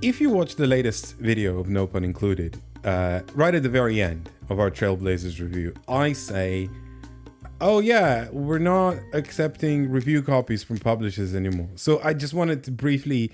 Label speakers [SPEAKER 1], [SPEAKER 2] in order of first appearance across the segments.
[SPEAKER 1] if you watch the latest video of No Pun Included, right at the very end of our Trailblazers review, I say, oh yeah, we're not accepting review copies from publishers anymore. So I just wanted to briefly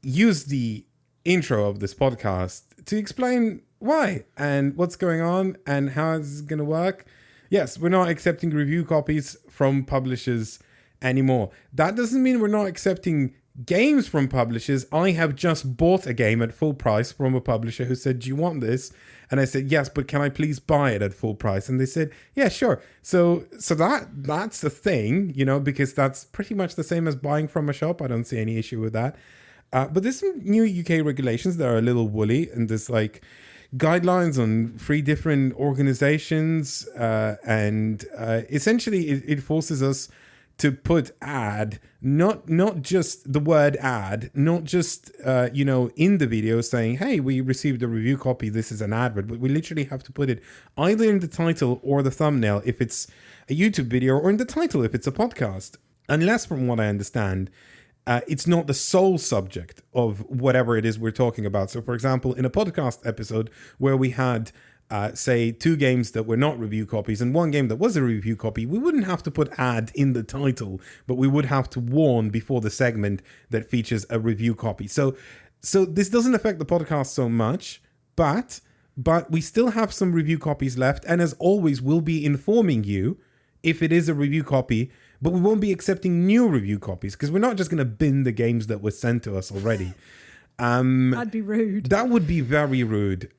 [SPEAKER 1] use the intro of this podcast to explain why and what's going on and how it's going to work. Yes, we're not accepting review copies from publishers anymore. That doesn't mean we're not accepting games from publishers. I have just bought a game at full price from a publisher who said, do you want this? And I said, yes, but can I please buy it at full price? And they said, yeah, sure. So that's the thing, because that's pretty much the same as buying from a shop. I don't see any issue with that. But there's some new UK regulations that are a little woolly, and there's like guidelines on 3 different organizations. And essentially it forces us to put ad, not just the word ad, not just, in the video saying, hey, we received a review copy, this is an advert, but we literally have to put it either in the title or the thumbnail if it's a YouTube video, or in the title if it's a podcast. Unless, from what I understand, it's not the sole subject of whatever it is we're talking about. So, for example, in a podcast episode where we had say 2 games that were not review copies and 1 game that was a review copy, we wouldn't have to put ad in the title, but we would have to warn before the segment that features a review copy. So this doesn't affect the podcast so much, but we still have some review copies left. And as always, we'll be informing you if it is a review copy, but we won't be accepting new review copies because we're not just going to bin the games that were sent to us already.
[SPEAKER 2] That'd be rude.
[SPEAKER 1] That would be very rude.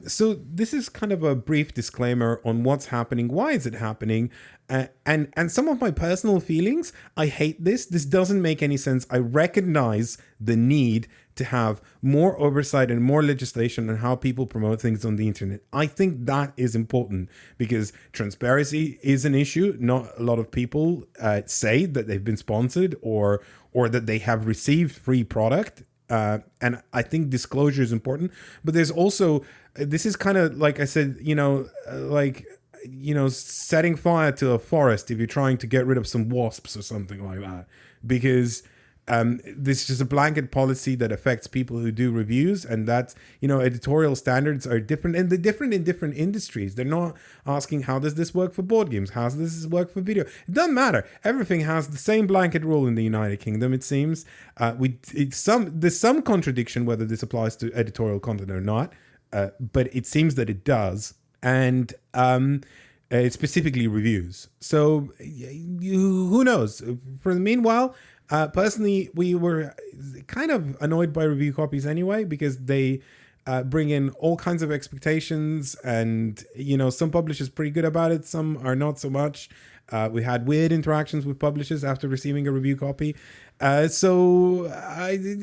[SPEAKER 1] So this is kind of a brief disclaimer on what's happening, why is it happening, and some of my personal feelings. I hate this. This doesn't make any sense. I recognize the need to have more oversight and more legislation on how people promote things on the internet. I think that is important because transparency is an issue. Not a lot of people say that they've been sponsored or that they have received free product. And I think disclosure is important, but there's also, this is kind of like I said, setting fire to a forest if you're trying to get rid of some wasps or something like that, because this is just a blanket policy that affects people who do reviews, and that's, editorial standards are different, and they're different in different industries. They're not asking, how does this work for board games? How does this work for video? It doesn't matter. Everything has the same blanket rule in the United Kingdom, it seems. There's some contradiction whether this applies to editorial content or not, but it seems that it does. And it's specifically reviews. So who knows? For the meanwhile, personally, we were kind of annoyed by review copies anyway, because they bring in all kinds of expectations, and some publishers pretty good about it, some are not so much. We had weird interactions with publishers after receiving a review copy. So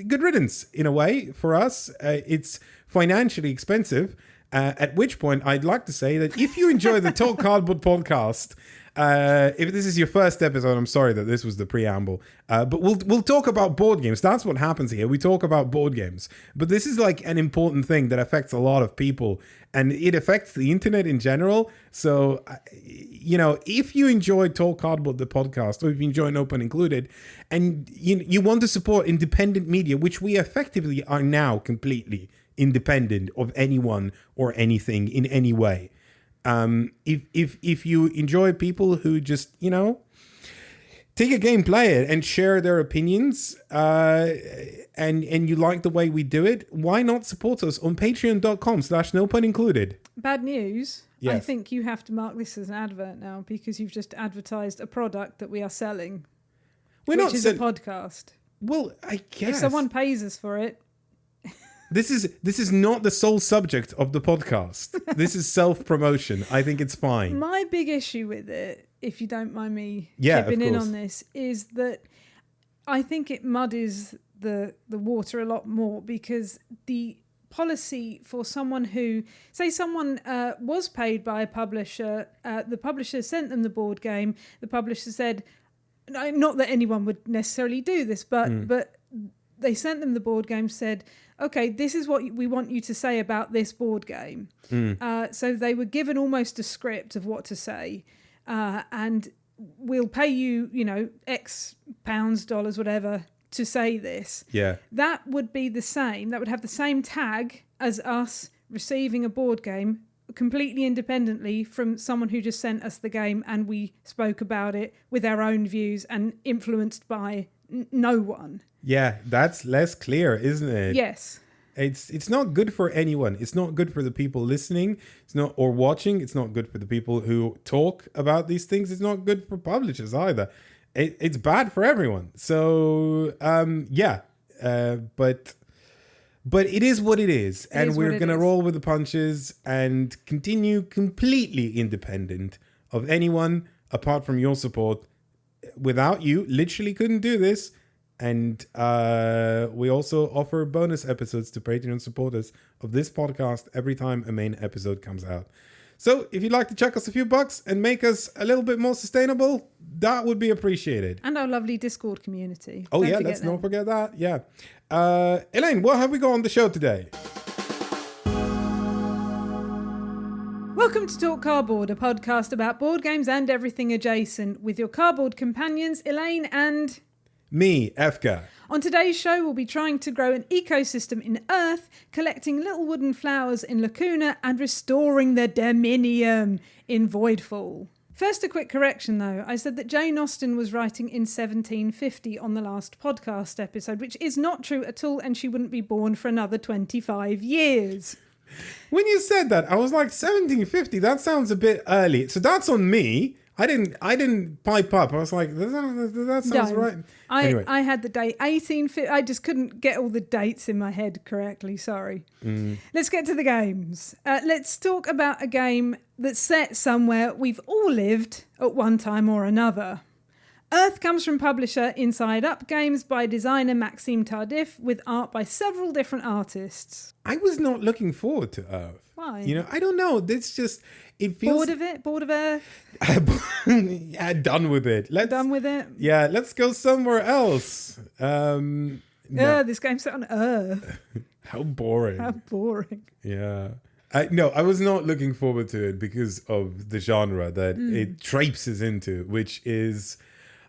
[SPEAKER 1] good riddance in a way for us. It's financially expensive. At which point, I'd like to say that if you enjoy the Talk Cardboard podcast, if this is your first episode, I'm sorry that this was the preamble, but we'll talk about board games. That's what happens here. We talk about board games, but this is like an important thing that affects a lot of people, and it affects the internet in general. So, if you enjoy Talk Cardboard, the podcast, or if you enjoy No Pun Included, and you want to support independent media, which we effectively are now completely independent of anyone or anything in any way. If you enjoy people who just, take a game, play it, and share their opinions, and you like the way we do it, why not support us on patreon.com/NoPunIncluded?
[SPEAKER 2] Bad news.
[SPEAKER 1] Yes.
[SPEAKER 2] I think you have to mark this as an advert now, because you've just advertised a product that we are selling, which is a podcast.
[SPEAKER 1] Well, I guess.
[SPEAKER 2] If someone pays us for it.
[SPEAKER 1] This is not the sole subject of the podcast. This is self-promotion. I think it's fine.
[SPEAKER 2] My big issue with it, if you don't mind me
[SPEAKER 1] chipping
[SPEAKER 2] in on this, is that I think it muddies the water a lot more, because the policy for someone who, say someone was paid by a publisher, the publisher sent them the board game, the publisher said, not that anyone would necessarily do this, but they sent them the board game, said, okay, this is what we want you to say about this board game. So they were given almost a script of what to say, and we'll pay you, X pounds, dollars, whatever, to say this.
[SPEAKER 1] Yeah.
[SPEAKER 2] That would be the same. That would have the same tag as us receiving a board game completely independently from someone who just sent us the game and we spoke about it with our own views and influenced by no one.
[SPEAKER 1] Yeah, that's less clear, isn't it?
[SPEAKER 2] Yes.
[SPEAKER 1] It's not good for anyone. It's not good for the people listening. It's not or watching. It's not good for the people who talk about these things. It's not good for publishers either. It's bad for everyone. So but it is what it is, and we're gonna roll with the punches and continue completely independent of anyone apart from your support. Without you, literally couldn't do this. And we also offer bonus episodes to Patreon supporters of this podcast every time a main episode comes out. So if you'd like to chuck us a few bucks and make us a little bit more sustainable, that would be appreciated.
[SPEAKER 2] And our lovely Discord community.
[SPEAKER 1] Oh, yeah, let's not forget that. Yeah. Elaine, what have we got on the show today?
[SPEAKER 2] Welcome to Talk Cardboard, a podcast about board games and everything adjacent, with your cardboard companions, Elaine and...
[SPEAKER 1] me, Efka.
[SPEAKER 2] On today's show, we'll be trying to grow an ecosystem in Earth, collecting little wooden flowers in Lacuna, and restoring the Dominium in Voidfall. First, a quick correction, though. I said that Jane Austen was writing in 1750 on the last podcast episode, which is not true at all, and she wouldn't be born for another 25 years.
[SPEAKER 1] When you said that, I was like, 1750, that sounds a bit early. So that's on me. I didn't pipe up. I was like, that sounds right. Anyway.
[SPEAKER 2] I had the date 1850. I just couldn't get all the dates in my head correctly. Sorry. Let's get to the games. Let's talk about a game that's set somewhere we've all lived at one time or another. Earth comes from publisher Inside Up Games by designer Maxime Tardif with art by several different artists.
[SPEAKER 1] I was not looking forward to Earth.
[SPEAKER 2] Why?
[SPEAKER 1] You know, I don't know. It's just... It feels...
[SPEAKER 2] Bored of it? Bored of Earth?
[SPEAKER 1] Yeah, done with it.
[SPEAKER 2] Done with it?
[SPEAKER 1] Yeah, let's go somewhere else. No.
[SPEAKER 2] This game's set on Earth.
[SPEAKER 1] How boring.
[SPEAKER 2] How boring.
[SPEAKER 1] Yeah. I was not looking forward to it because of the genre that it traipses into, which is,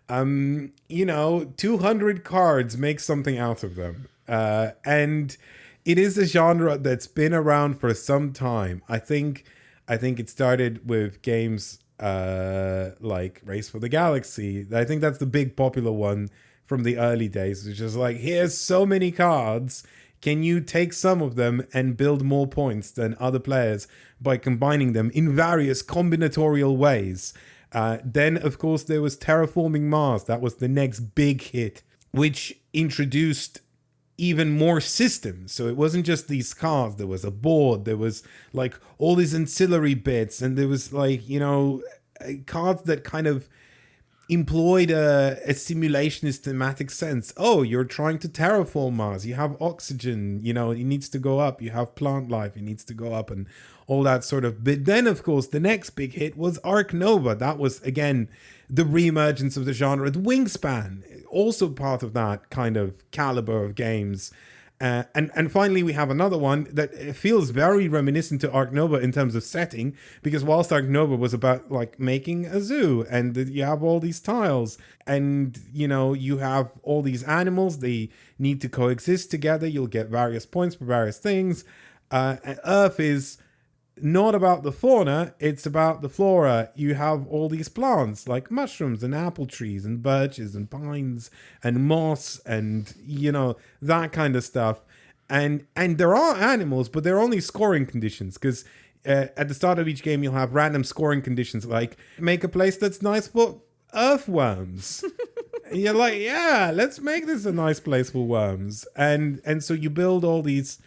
[SPEAKER 1] 200 cards, make something out of them. And it is a genre that's been around for some time. I think it started with games like Race for the Galaxy. I think that's the big popular one from the early days. It's just like, here's so many cards. Can you take some of them and build more points than other players by combining them in various combinatorial ways? Then, of course, there was Terraforming Mars. That was the next big hit, which introduced even more systems. So it wasn't just these cards. There was a board. There was like all these ancillary bits. And there was like, cards that kind of employed a simulationist thematic sense. Oh, you're trying to terraform Mars. You have oxygen, it needs to go up. You have plant life, it needs to go up, and all that sort of. But then, of course, the next big hit was Ark Nova. That was, again, the reemergence of the genre. The Wingspan, also part of that kind of caliber of games. And finally, we have another one that feels very reminiscent to Ark Nova in terms of setting, because whilst Ark Nova was about like making a zoo, and you have all these tiles, and you have all these animals, they need to coexist together. You'll get various points for various things. Earth is not about the fauna, it's about the flora. You have all these plants like mushrooms and apple trees and birches and pines and moss and that kind of stuff. And there are animals, but they're only scoring conditions, because at the start of each game you'll have random scoring conditions like make a place that's nice for earthworms. And you're like, yeah, let's make this a nice place for worms. And so you build all these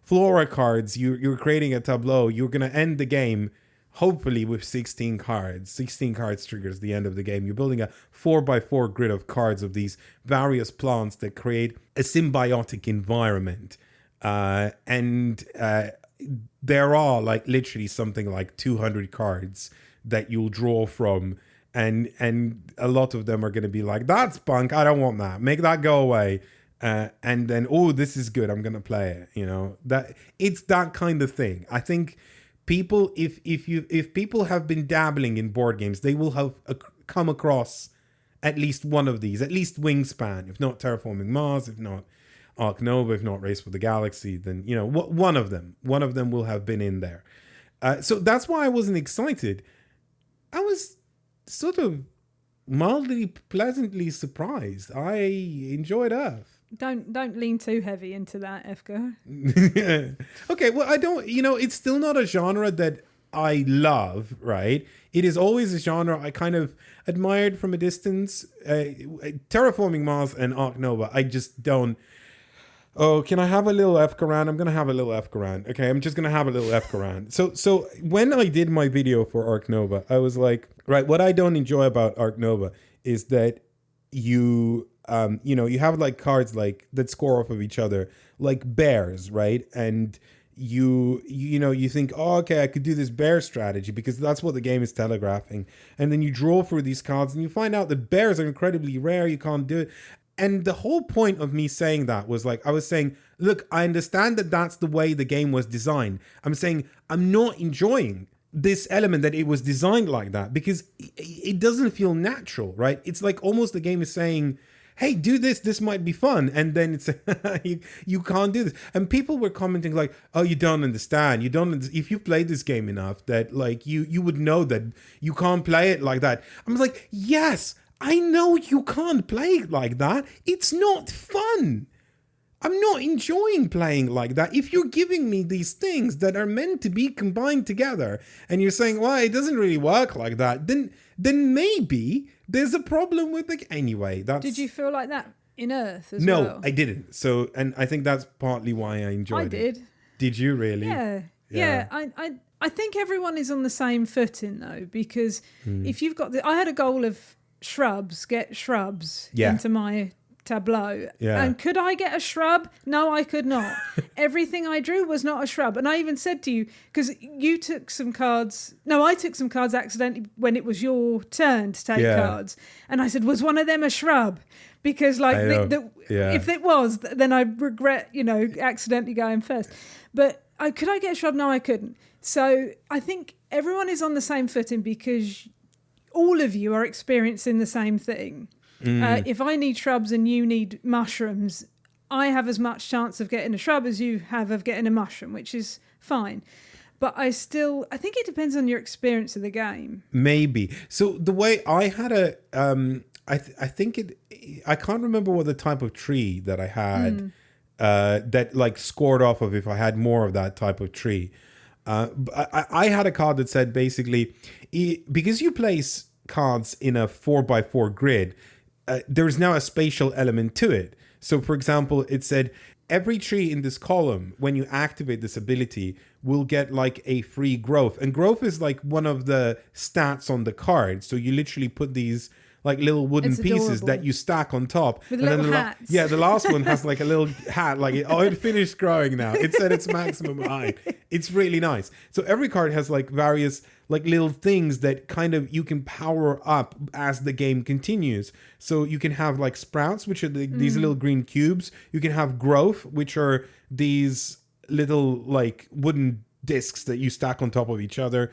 [SPEAKER 1] flora cards. You're creating a tableau. You're going to end the game hopefully with 16 cards. 16 cards triggers the end of the game. You're building a 4x4 grid of cards of these various plants that create a symbiotic environment. And there are like literally something like 200 cards that you'll draw from. And a lot of them are going to be like, that's bunk. I don't want that. Make that go away. And then, oh, this is good, I'm gonna play it. That it's that kind of thing. I think people, if people have been dabbling in board games, they will have come across at least one of these, at least Wingspan, if not Terraforming Mars, if not Ark Nova, if not Race for the Galaxy, then, you know, one of them will have been in there. So that's why I wasn't excited. I was sort of mildly, pleasantly surprised. I enjoyed Earth.
[SPEAKER 2] Don't lean too heavy into that, Efka.
[SPEAKER 1] Okay, well, I don't, you know, it's still not a genre that I love, right? It is always a genre I kind of admired from a distance. Terraforming Mars and Ark Nova, I just don't. Oh, can I have a little Efka rant? I'm going to have a little Efka rant. Okay, I'm just going to have a little Efka rant. So when I did my video for Ark Nova, I was like, right, what I don't enjoy about Ark Nova is that you have like cards like that score off of each other, like bears, right? And you think, oh, okay, I could do this bear strategy because that's what the game is telegraphing. And then you draw through these cards and you find out that bears are incredibly rare. You can't do it. And the whole point of me saying that was like, I was saying, look, I understand that that's the way the game was designed. I'm saying I'm not enjoying this element that it was designed like that because it doesn't feel natural, right? It's like almost the game is saying, hey, do this might be fun. And then it's, you can't do this. And people were commenting like, oh, you don't understand. If you've played this game enough that like you would know that you can't play it like that. I'm like, yes, I know you can't play it like that. It's not fun. I'm not enjoying playing like that. If you're giving me these things that are meant to be combined together and you're saying, well, it doesn't really work like that, then maybe there's a problem with it. Anyway, that's...
[SPEAKER 2] Did you feel like that in Earth as
[SPEAKER 1] well?
[SPEAKER 2] No,
[SPEAKER 1] I didn't. So, and I think that's partly why I enjoyed it.
[SPEAKER 2] I did.
[SPEAKER 1] Did you really?
[SPEAKER 2] Yeah. I think everyone is on the same footing though, because if you've got I had a goal of get shrubs into my tableau.
[SPEAKER 1] Yeah.
[SPEAKER 2] And could I get a shrub? No, I could not. Everything I drew was not a shrub. And I even said to you, because you took some cards. No, I took some cards accidentally when it was your turn to take cards. And I said, was one of them a shrub? Because like if it was, then I regret, accidentally going first. But could I get a shrub? No, I couldn't. So I think everyone is on the same footing because all of you are experiencing the same thing. If I need shrubs and you need mushrooms, I have as much chance of getting a shrub as you have of getting a mushroom, which is fine. But I think it depends on your experience of the game.
[SPEAKER 1] Maybe. So the way I had I can't remember what the type of tree that I had that like scored off of if I had more of that type of tree. I had a card that said basically, because you place cards in a 4x4 grid, there's now a spatial element to it. So, for example, it said every tree in this column, when you activate this ability, will get like a free growth. And growth is like one of the stats on the card. So you literally put these like little wooden pieces that you stack on top.
[SPEAKER 2] With little hats.
[SPEAKER 1] The last one has like a little hat, like, it finished growing now. It's at its maximum height. It's really nice. So every card has like various like little things that kind of you can power up as the game continues. So you can have like sprouts, which are these little green cubes. You can have growth, which are these little like wooden discs that you stack on top of each other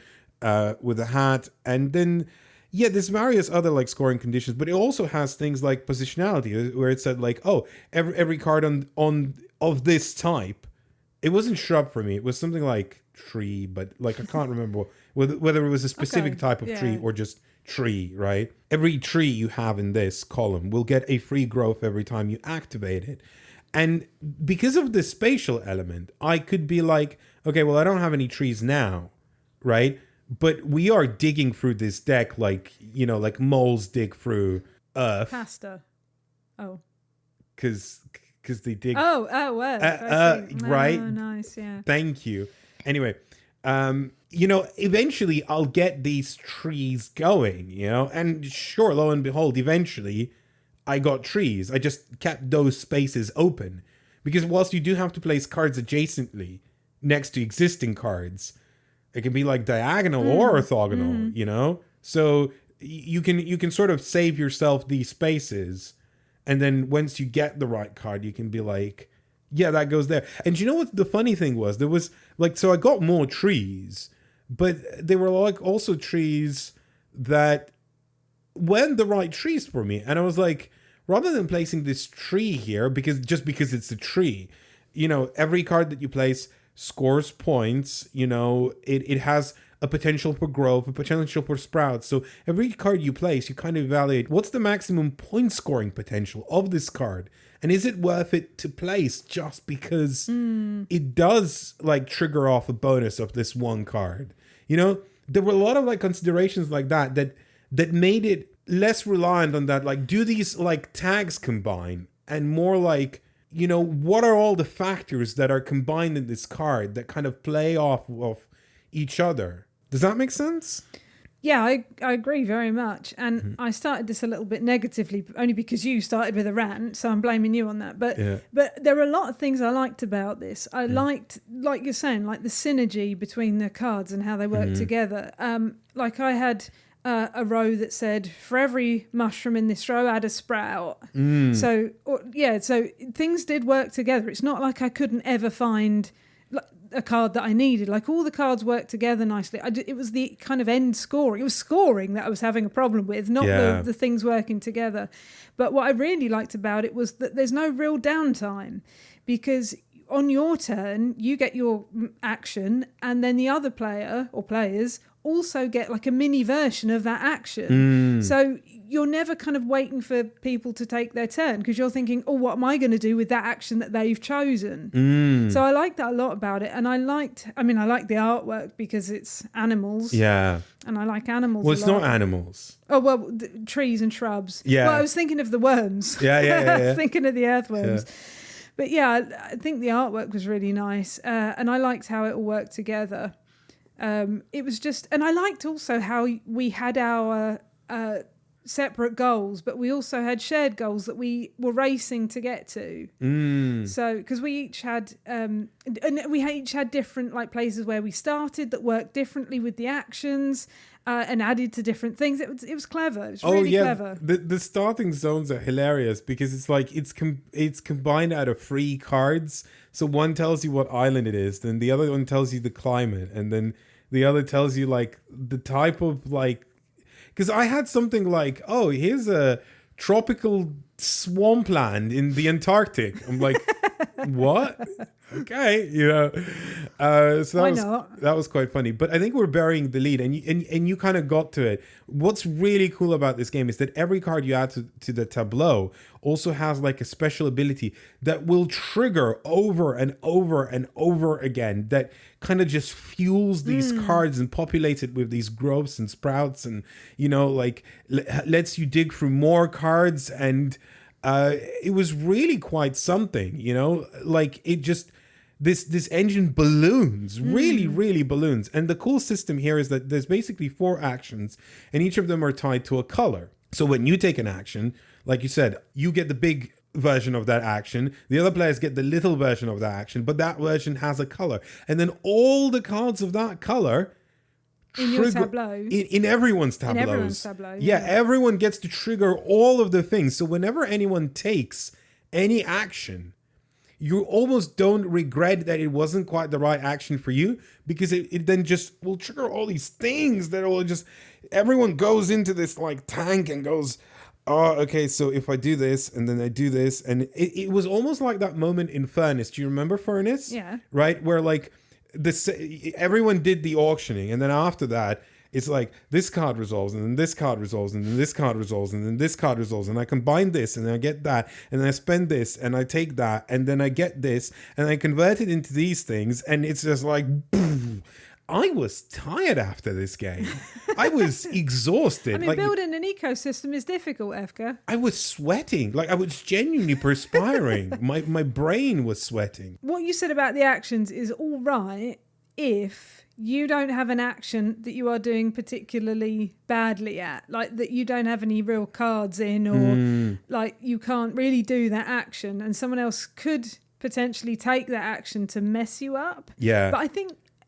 [SPEAKER 1] with a hat. And then there's various other like scoring conditions, but it also has things like positionality, where it said like, oh, every card on of this type. It wasn't shrub for me. It was something like tree, but like I can't remember whether it was a specific type of tree or just tree, right? Every tree you have in this column will get a free growth every time you activate it. And because of the spatial element, I could be like, okay, well, I don't have any trees now, right? But we are digging through this deck like, like moles dig through earth.
[SPEAKER 2] Pasta. Oh.
[SPEAKER 1] Because they dig.
[SPEAKER 2] Oh, earth.
[SPEAKER 1] Right?
[SPEAKER 2] Oh, nice, yeah.
[SPEAKER 1] Thank you. Anyway, eventually I'll get these trees going, and sure, lo and behold, eventually I got trees. I just kept those spaces open because whilst you do have to place cards adjacently next to existing cards, it can be like diagonal or orthogonal, so you can sort of save yourself these spaces. And then once you get the right card, you can be like, yeah, that goes there. And you know what the funny thing was? There was like, so I got more trees, but they were like also trees that weren't the right trees for me. And I was like, rather than placing this tree here, because it's a tree, every card that you place scores points, it has a potential for growth, a potential for sprouts. So every card you place, you kind of evaluate what's the maximum point scoring potential of this card. And is it worth it to place just because it does like trigger off a bonus of this one card? There were a lot of like considerations like that made it less reliant on that. Like, do these like tags combine, and more like, what are all the factors that are combined in this card that kind of play off of each other? Does that make sense?
[SPEAKER 2] Yeah, I agree very much. And I started this a little bit negatively, only because you started with a rant, so I'm blaming you on that. But there were a lot of things I liked about this. I liked, like you're saying, like the synergy between the cards and how they work together. Like I had a row that said, for every mushroom in this row, add a sprout. So things did work together. It's not like I couldn't ever find a card that I needed. Like, all the cards worked together nicely. It was the kind of end scoring. It was scoring that I was having a problem with, not the things working together. But what I really liked about it was that there's no real downtime, because on your turn, you get your action, and then the other player or players also get like a mini version of that action. So you're never kind of waiting for people to take their turn, because you're thinking, oh, what am I going to do with that action that they've chosen? So I liked that a lot about it. And I liked the artwork because it's animals. Yeah. And I like animals.
[SPEAKER 1] Well, it's not animals.
[SPEAKER 2] Oh, well, trees and shrubs.
[SPEAKER 1] Yeah.
[SPEAKER 2] Well, I was thinking of the worms.
[SPEAKER 1] Yeah.
[SPEAKER 2] I was thinking of the earthworms. Yeah. But yeah, I think the artwork was really nice. And I liked how it all worked together. It was just, and I liked also how we had our separate goals, but we also had shared goals that we were racing to get to. So, because we each had, and we each had different like places where we started that worked differently with the actions. And added to different things. It was clever. It was really clever.
[SPEAKER 1] The starting zones are hilarious, because it's like it's combined out of 3 cards. So one tells you what island it is, then the other one tells you the climate, and then the other tells you like the type of like. Because I had something like, oh, here's a tropical swampland in the Antarctic. I'm like, what? Okay, so that was quite funny. But I think we're burying the lead, and you kind of got to it. What's really cool about this game is that every card you add to the tableau also has like a special ability that will trigger over and over and over again, that kind of just fuels these cards and populates it with these growths and sprouts, and like lets you dig through more cards. And it was really quite something, like it just, this engine balloons, really balloons. And the cool system here is that there's basically 4 actions, and each of them are tied to a color. So when you take an action, like you said, you get the big version of that action, the other players get the little version of that action, but that version has a color. And then all the cards of that color
[SPEAKER 2] in your tableau.
[SPEAKER 1] In everyone's tableaus.
[SPEAKER 2] In everyone's tableau.
[SPEAKER 1] Yeah, everyone gets to trigger all of the things. So whenever anyone takes any action, you almost don't regret that it wasn't quite the right action for you, because it then just will trigger all these things that will just, everyone goes into this like tank and goes, oh, okay, so if I do this and then I do this, and it was almost like that moment in Furnace. Do you remember Furnace?
[SPEAKER 2] Yeah.
[SPEAKER 1] Right? Where like everyone did the auctioning, and then after that, it's like this card resolves, and then this card resolves, and then this card resolves, and then this card resolves, and I combine this, and I get that, and then I spend this, and I take that, and then I get this, and I convert it into these things, and it's just like, boom. I was tired after this game. I was exhausted.
[SPEAKER 2] I mean, building an ecosystem is difficult, Efka.
[SPEAKER 1] I was sweating. Like, I was genuinely perspiring. My brain was sweating.
[SPEAKER 2] What you said about the actions is all right if you don't have an action that you are doing particularly badly at, like that you don't have any real cards in, or like you can't really do that action, and someone else could potentially take that action to mess you up.
[SPEAKER 1] Yeah.
[SPEAKER 2] But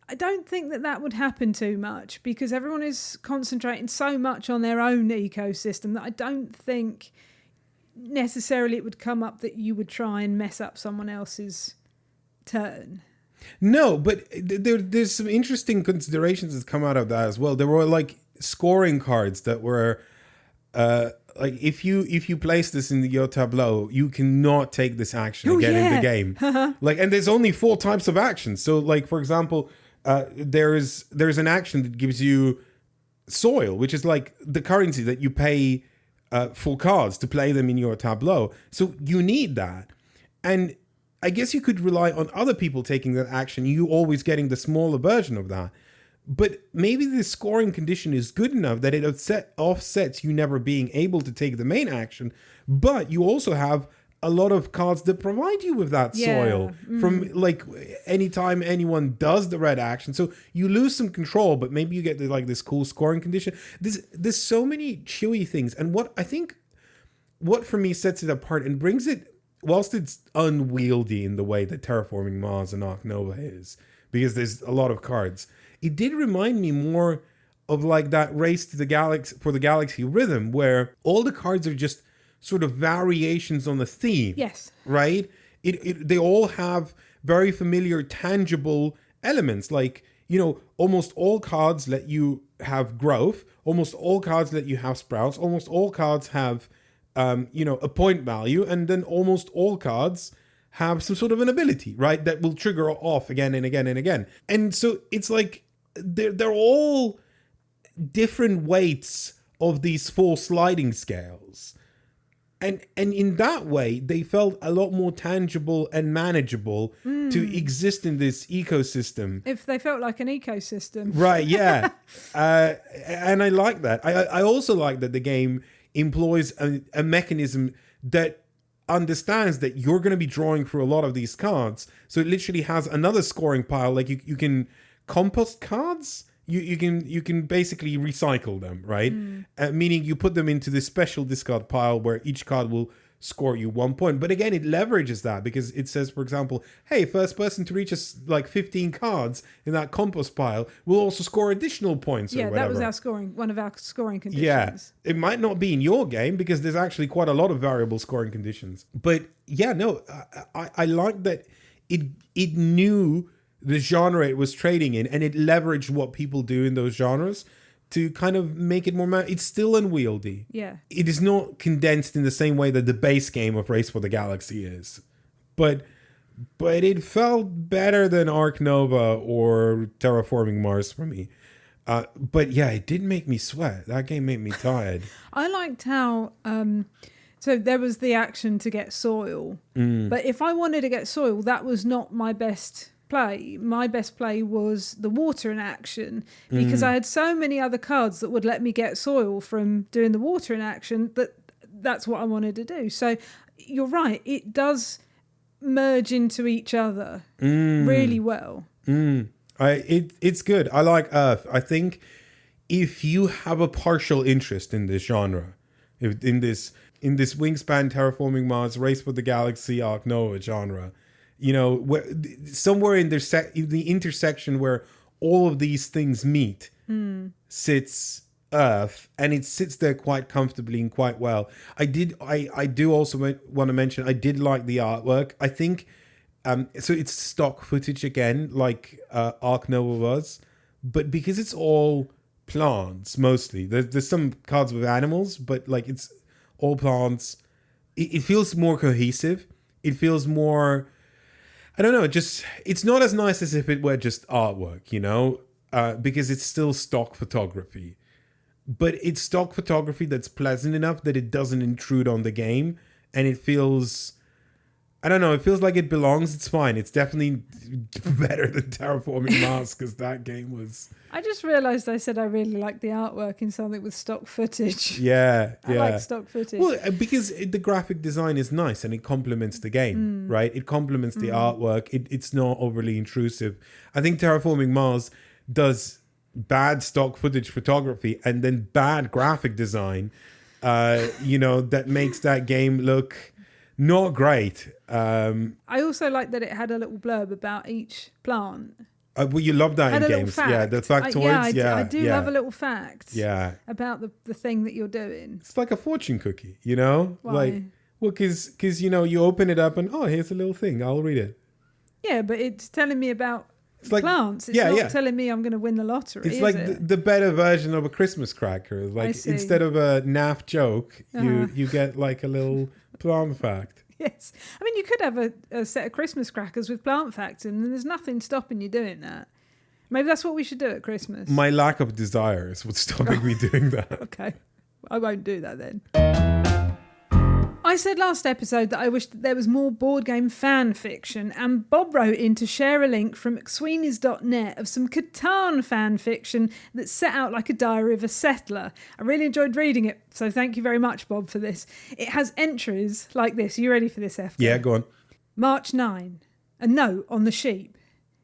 [SPEAKER 2] I don't think that would happen too much, because everyone is concentrating so much on their own ecosystem that I don't think necessarily it would come up that you would try and mess up someone else's turn.
[SPEAKER 1] No, but there's some interesting considerations that come out of that as well. There were like scoring cards that were like if you place this in your tableau, you cannot take this action again in the game. Like, and there's only 4 types of actions. So, like for example, there's an action that gives you soil, which is like the currency that you pay for cards to play them in your tableau. So you need that, and I guess you could rely on other people taking that action. You always getting the smaller version of that. But maybe the scoring condition is good enough that it offsets you never being able to take the main action, but you also have a lot of cards that provide you with that soil from like anytime anyone does the red action. So you lose some control, but maybe you get this cool scoring condition. There's so many chewy things. And what for me sets it apart and brings it, whilst it's unwieldy in the way that Terraforming Mars and Ark Nova is, because there's a lot of cards, it did remind me more of like that Race to the Galaxy for the Galaxy rhythm, where all the cards are just sort of variations on the theme.
[SPEAKER 2] Yes.
[SPEAKER 1] Right? They all have very familiar, tangible elements. Like, you know, almost all cards let you have growth. Almost all cards let you have sprouts. Almost all cards have, a point value. And then almost all cards have some sort of an ability, right? That will trigger off again and again and again. And so it's like they're all different weights of these 4 sliding scales. And in that way, they felt a lot more tangible and manageable to exist in this ecosystem.
[SPEAKER 2] If they felt like an ecosystem.
[SPEAKER 1] Right, yeah. And I like that. I also like that the game employs a mechanism that understands that you're going to be drawing through a lot of these cards. So it literally has another scoring pile. Like you can compost cards. You can basically recycle them, right? Meaning you put them into this special discard pile where each card will score you 1 point. But again, it leverages that because it says, for example, hey, first person to reach us like 15 cards in that compost pile will also score additional points.
[SPEAKER 2] Yeah,
[SPEAKER 1] or whatever.
[SPEAKER 2] that was one of our scoring conditions.
[SPEAKER 1] Yeah, it might not be in your game because there's actually quite a lot of variable scoring conditions. But yeah, no, I like that it knew the genre it was trading in, and it leveraged what people do in those genres to kind of make it more... It's still unwieldy.
[SPEAKER 2] Yeah. It
[SPEAKER 1] is not condensed in the same way that the base game of Race for the Galaxy is. But it felt better than Ark Nova or Terraforming Mars for me. But yeah, it did make me sweat. That game made me tired.
[SPEAKER 2] I liked how... so there was the action to get soil. But if I wanted to get soil, that was not my best play. My best play was the water in action, because I had so many other cards that would let me get soil from doing the water in action that's what I wanted to do. So you're right, it does merge into each other really well.
[SPEAKER 1] It's good. I like Earth. I think if you have a partial interest in this genre, in this Wingspan, Terraforming Mars, Race for the Galaxy, Ark Nova genre, you know, somewhere in the intersection where all of these things meet sits Earth, and it sits there quite comfortably and quite well. I do also want to mention I did like the artwork. I think so it's stock footage again, like Ark Nova was, but because it's all plants mostly. There's some cards with animals, but like it's all plants. It feels more cohesive. It feels more... I don't know, it's not as nice as if it were just artwork, you know, because it's still stock photography. But it's stock photography that's pleasant enough that it doesn't intrude on the game. And it feels, I don't know, it feels like it belongs. It's fine. It's definitely better than Terraforming Mars, because that game was...
[SPEAKER 2] I just realised I said I really like the artwork in something with stock footage.
[SPEAKER 1] Yeah.
[SPEAKER 2] I like stock footage.
[SPEAKER 1] Well, because the graphic design is nice and it complements the game, right? It complements the artwork. It's not overly intrusive. I think Terraforming Mars does bad stock footage photography and then bad graphic design, that makes that game look not great.
[SPEAKER 2] I also like that it had a little blurb about each plant.
[SPEAKER 1] Well, you love that in games. Yeah, the factoids.
[SPEAKER 2] I do love a little fact.
[SPEAKER 1] Yeah.
[SPEAKER 2] About the thing that you're doing.
[SPEAKER 1] It's like a fortune cookie, you know?
[SPEAKER 2] Why?
[SPEAKER 1] Because you open it up and, oh, here's a little thing. I'll read it.
[SPEAKER 2] Yeah, but it's telling me about
[SPEAKER 1] It's like
[SPEAKER 2] plants. It's not telling me I'm going to win the lottery.
[SPEAKER 1] It's like the better version of a Christmas cracker. Like instead of a naff joke, you get like a little plant fact.
[SPEAKER 2] Yes. I mean, you could have a set of Christmas crackers with plant facts in, and there's nothing stopping you doing that. Maybe that's what we should do at Christmas.
[SPEAKER 1] My lack of desires would stop me doing that.
[SPEAKER 2] Okay. I won't do that then. I said last episode that I wished that there was more board game fan fiction, and Bob wrote in to share a link from McSweeney's.net of some Catan fan fiction that set out like a diary of a settler. I really enjoyed reading it, so thank you very much, Bob, for this. It has entries like this. Are you ready for this, Efka?
[SPEAKER 1] Yeah, go on.
[SPEAKER 2] March 9. A note on the sheep.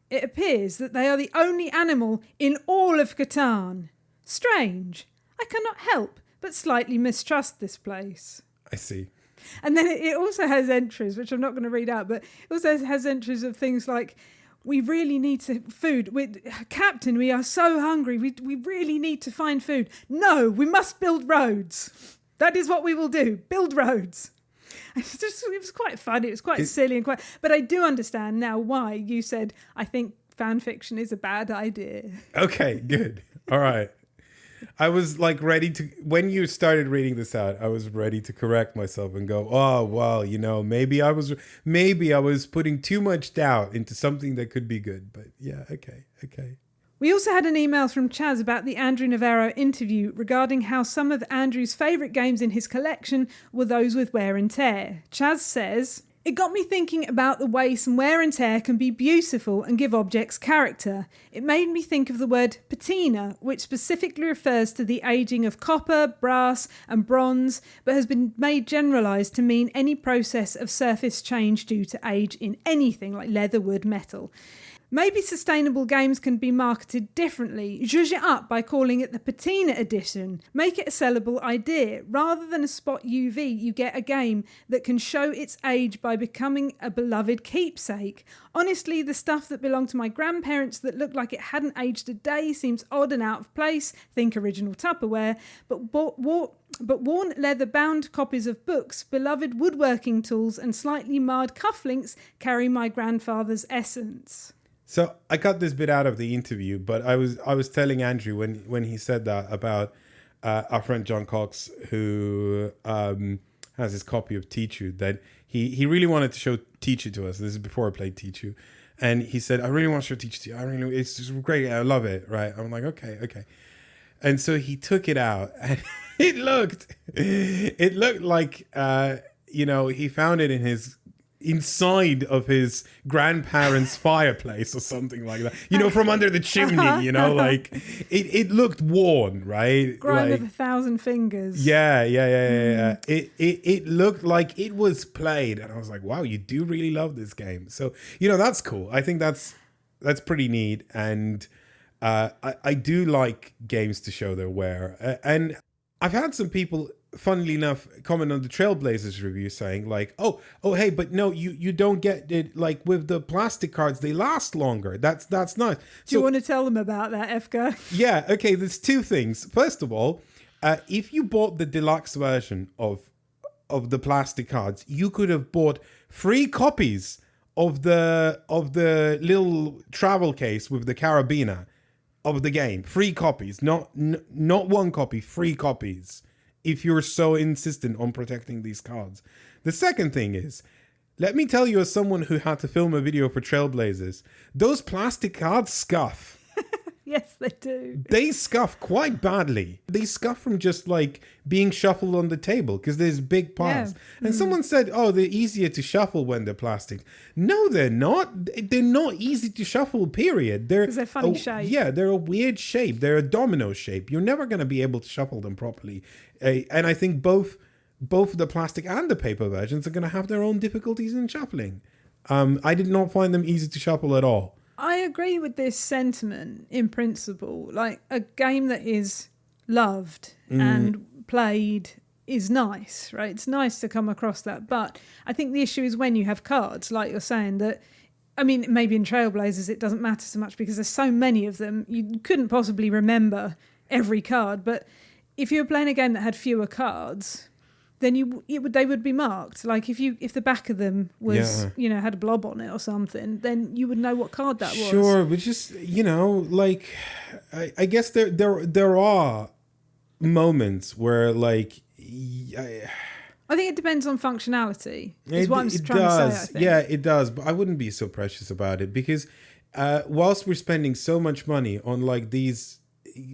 [SPEAKER 2] It appears that they are the only animal in all of Catan. Strange. I cannot help but slightly mistrust this place.
[SPEAKER 1] I see.
[SPEAKER 2] And then it also has entries, which I'm not going to read out, but it also has entries of things like, we really need food. Captain, we are so hungry. We really need to find food. No, we must build roads. That is what we will do. Build roads. It was quite funny. It was quite silly and but I do understand now why you said, I think fan fiction is a bad idea.
[SPEAKER 1] Okay, good. All right. I was like ready to, when you started reading this out, I was ready to correct myself and go, oh, well, maybe I was putting too much doubt into something that could be good. But yeah, okay.
[SPEAKER 2] We also had an email from Chaz about the Andrew Navarro interview regarding how some of Andrew's favourite games in his collection were those with wear and tear. Chaz says, it got me thinking about the way some wear and tear can be beautiful and give objects character. It made me think of the word patina, which specifically refers to the aging of copper, brass and bronze, but has been made generalised to mean any process of surface change due to age in anything like leather, wood, metal. Maybe sustainable games can be marketed differently. Zhuzh it up by calling it the Patina Edition. Make it a sellable idea. Rather than a spot UV, you get a game that can show its age by becoming a beloved keepsake. Honestly, the stuff that belonged to my grandparents that looked like it hadn't aged a day seems odd and out of place. Think original Tupperware. But worn leather-bound copies of books, beloved woodworking tools and slightly marred cufflinks carry my grandfather's essence.
[SPEAKER 1] So I cut this bit out of the interview, but I was telling Andrew when he said that about our friend John Cox, who has his copy of Tichu, that he really wanted to show Tichu to us. This is before I played Tichu. And he said, I really want to show Tichu to you. It's just great. I love it. Right. I'm like, okay. And so he took it out and it looked like, he found it inside of his grandparents' fireplace or something like that. From under the chimney, like it looked worn, right?
[SPEAKER 2] Grind of 1,000 fingers.
[SPEAKER 1] Yeah. It looked like it was played. And I was like, wow, you do really love this game. So, that's cool. I think that's pretty neat. And I do like games to show their wear. And I've had some people, funnily enough, comment on the Trailblazers review saying like, oh, hey, but no, you don't get it. Like with the plastic cards, they last longer. That's nice.
[SPEAKER 2] Do you want to tell them about that, Efka?
[SPEAKER 1] Yeah. Okay. There's two things. First of all, if you bought the deluxe version of the plastic cards, you could have bought 3 copies of the little travel case with the carabiner of the game. 3 copies, not 1 copy, 3 copies. If you're so insistent on protecting these cards. The second thing is, let me tell you, as someone who had to film a video for Trailblazers, those plastic cards scuff.
[SPEAKER 2] Yes, they do.
[SPEAKER 1] They scuff quite badly. They scuff from just like being shuffled on the table because there's big piles. Yeah. And someone said, oh, they're easier to shuffle when they're plastic. No, they're not. They're not easy to shuffle, period.
[SPEAKER 2] Because they're funny shape.
[SPEAKER 1] Yeah, they're a weird shape. They're a domino shape. You're never going to be able to shuffle them properly. And I think both the plastic and the paper versions are going to have their own difficulties in shuffling. I did not find them easy to shuffle at all.
[SPEAKER 2] I agree with this sentiment in principle. Like, a game that is loved and played is nice, right? It's nice to come across that. But I think the issue is when you have cards, like you're saying, that, I mean, maybe in Trailblazers it doesn't matter so much because there's so many of them. You couldn't possibly remember every card. But if you were playing a game that had fewer cards, then they would be marked. Like if the back of them was had a blob on it or something, then you would know what card that was.
[SPEAKER 1] Sure, but just like I guess there are moments where like
[SPEAKER 2] I think it depends on functionality. Is what I'm trying to say. I think.
[SPEAKER 1] Yeah, it does. But I wouldn't be so precious about it because whilst we're spending so much money on like these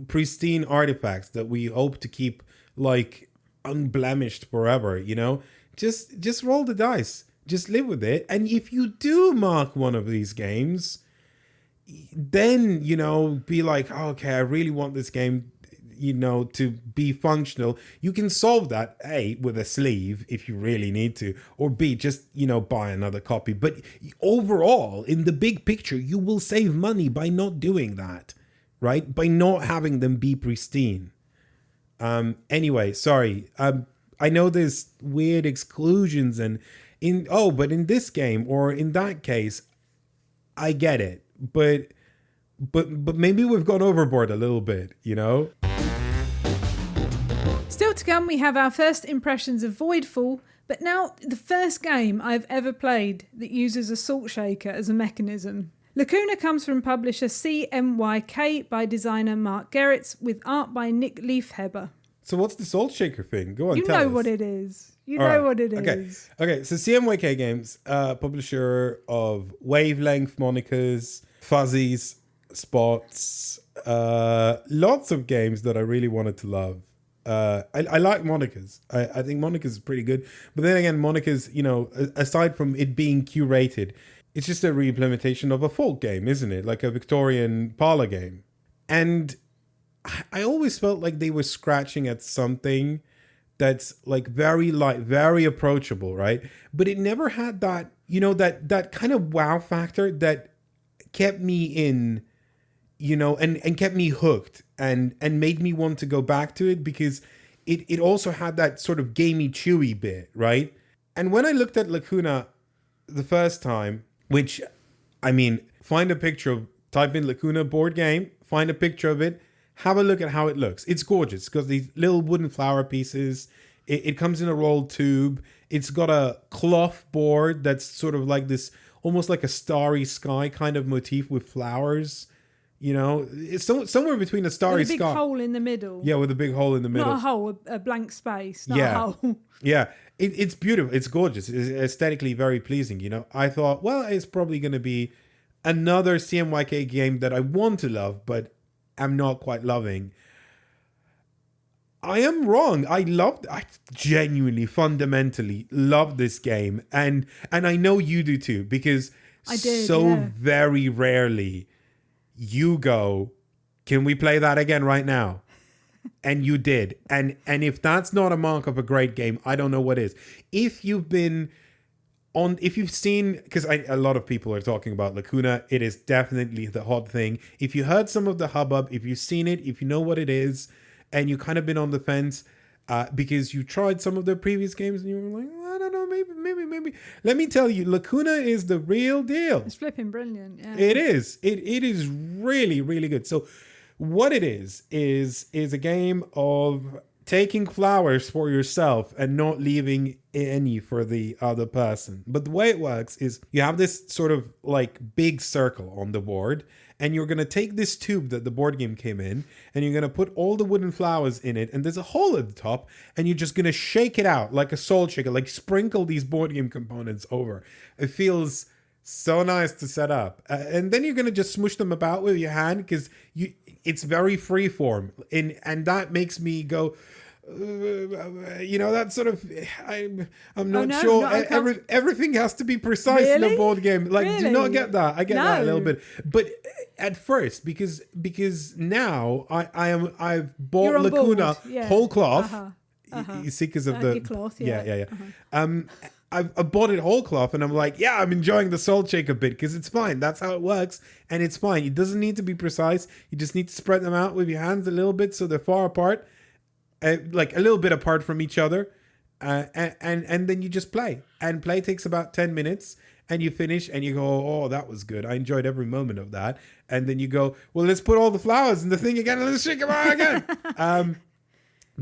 [SPEAKER 1] pristine artifacts that we hope to keep like unblemished forever, just roll the dice, just live with it. And if you do mark one of these games, then be like, okay, I really want this game to be functional. You can solve that A, with a sleeve if you really need to, or B, just buy another copy. But overall, in the big picture, you will save money by not doing that, right? By not having them be pristine. Anyway, sorry. I know there's weird exclusions but in this game or in that case, I get it. But maybe we've gone overboard a little bit,
[SPEAKER 2] Still to come, we have our first impressions of Voidfall, but now the first game I've ever played that uses a salt shaker as a mechanism. Lacuna comes from publisher CMYK by designer Mark Gerritz with art by Nick Leafheber.
[SPEAKER 1] So what's the salt shaker thing? Go on, tell us.
[SPEAKER 2] You know what it is. Okay, so
[SPEAKER 1] CMYK Games, publisher of Wavelength monikers, Fuzzies, Spots, lots of games that I really wanted to love. I like monikers. I think monikers is pretty good. But then again, monikers, aside from it being curated, it's just a re-implementation of a folk game, isn't it? Like a Victorian parlor game. And I always felt like they were scratching at something that's like very light, very approachable, right? But it never had that, that kind of wow factor that kept me in, and kept me hooked and made me want to go back to it because it also had that sort of gamey, chewy bit, right? And when I looked at Lacuna the first time, which, find a picture type in Lacuna board game, find a picture of it, have a look at how it looks. It's gorgeous because these little wooden flower pieces, it comes in a rolled tube. It's got a cloth board that's sort of like this, almost like a starry sky kind of motif with flowers. It's somewhere between a starry sky.
[SPEAKER 2] With a big hole in the middle.
[SPEAKER 1] Yeah, with a big hole in the middle.
[SPEAKER 2] Not a hole, a blank space, not a hole.
[SPEAKER 1] Yeah, it's beautiful. It's gorgeous. It's aesthetically very pleasing, I thought, well, it's probably going to be another CMYK game that I want to love, but I'm not quite loving. I am wrong. I genuinely, fundamentally love this game. And I know you do too, because very rarely you go, can we play that again right now? And you did. And if that's not a mark of a great game, I don't know what is. If you've seen, because a lot of people are talking about Lacuna, it is definitely the hot thing. If you heard some of the hubbub, if you've seen it, if you know what it is, and you kind of been on the fence because you tried some of their previous games and you were like, I don't know, maybe. Let me tell you, Lacuna is the real deal.
[SPEAKER 2] It's flipping brilliant. Yeah.
[SPEAKER 1] It is. It is really, really good. So what it is a game of taking flowers for yourself and not leaving any for the other person. But the way it works is you have this sort of like big circle on the board, and you're going to take this tube that the board game came in, and you're going to put all the wooden flowers in it, and there's a hole at the top, and you're just going to shake it out like a salt shaker, like sprinkle these board game components over. It feels so nice to set up. And then you're going to just smush them about with your hand because it's very freeform. And that makes me go, that sort of, I'm not sure. Everything has to be precise in a board game. Like, do not get that. I get that a little bit. But at first, because now I've bought Lacuna whole cloth. You see, because of the
[SPEAKER 2] cloth.
[SPEAKER 1] Yeah. I bought it whole cloth, and I'm like, I'm enjoying the salt shaker bit because it's fine. That's how it works, and it's fine. It doesn't need to be precise. You just need to spread them out with your hands a little bit so they're far apart, like a little bit apart from each other, and then you just play. And play takes about 10 minutes, and you finish, and you go, oh, that was good. I enjoyed every moment of that. And then you go, well, let's put all the flowers in the thing again, and let's shake them out again.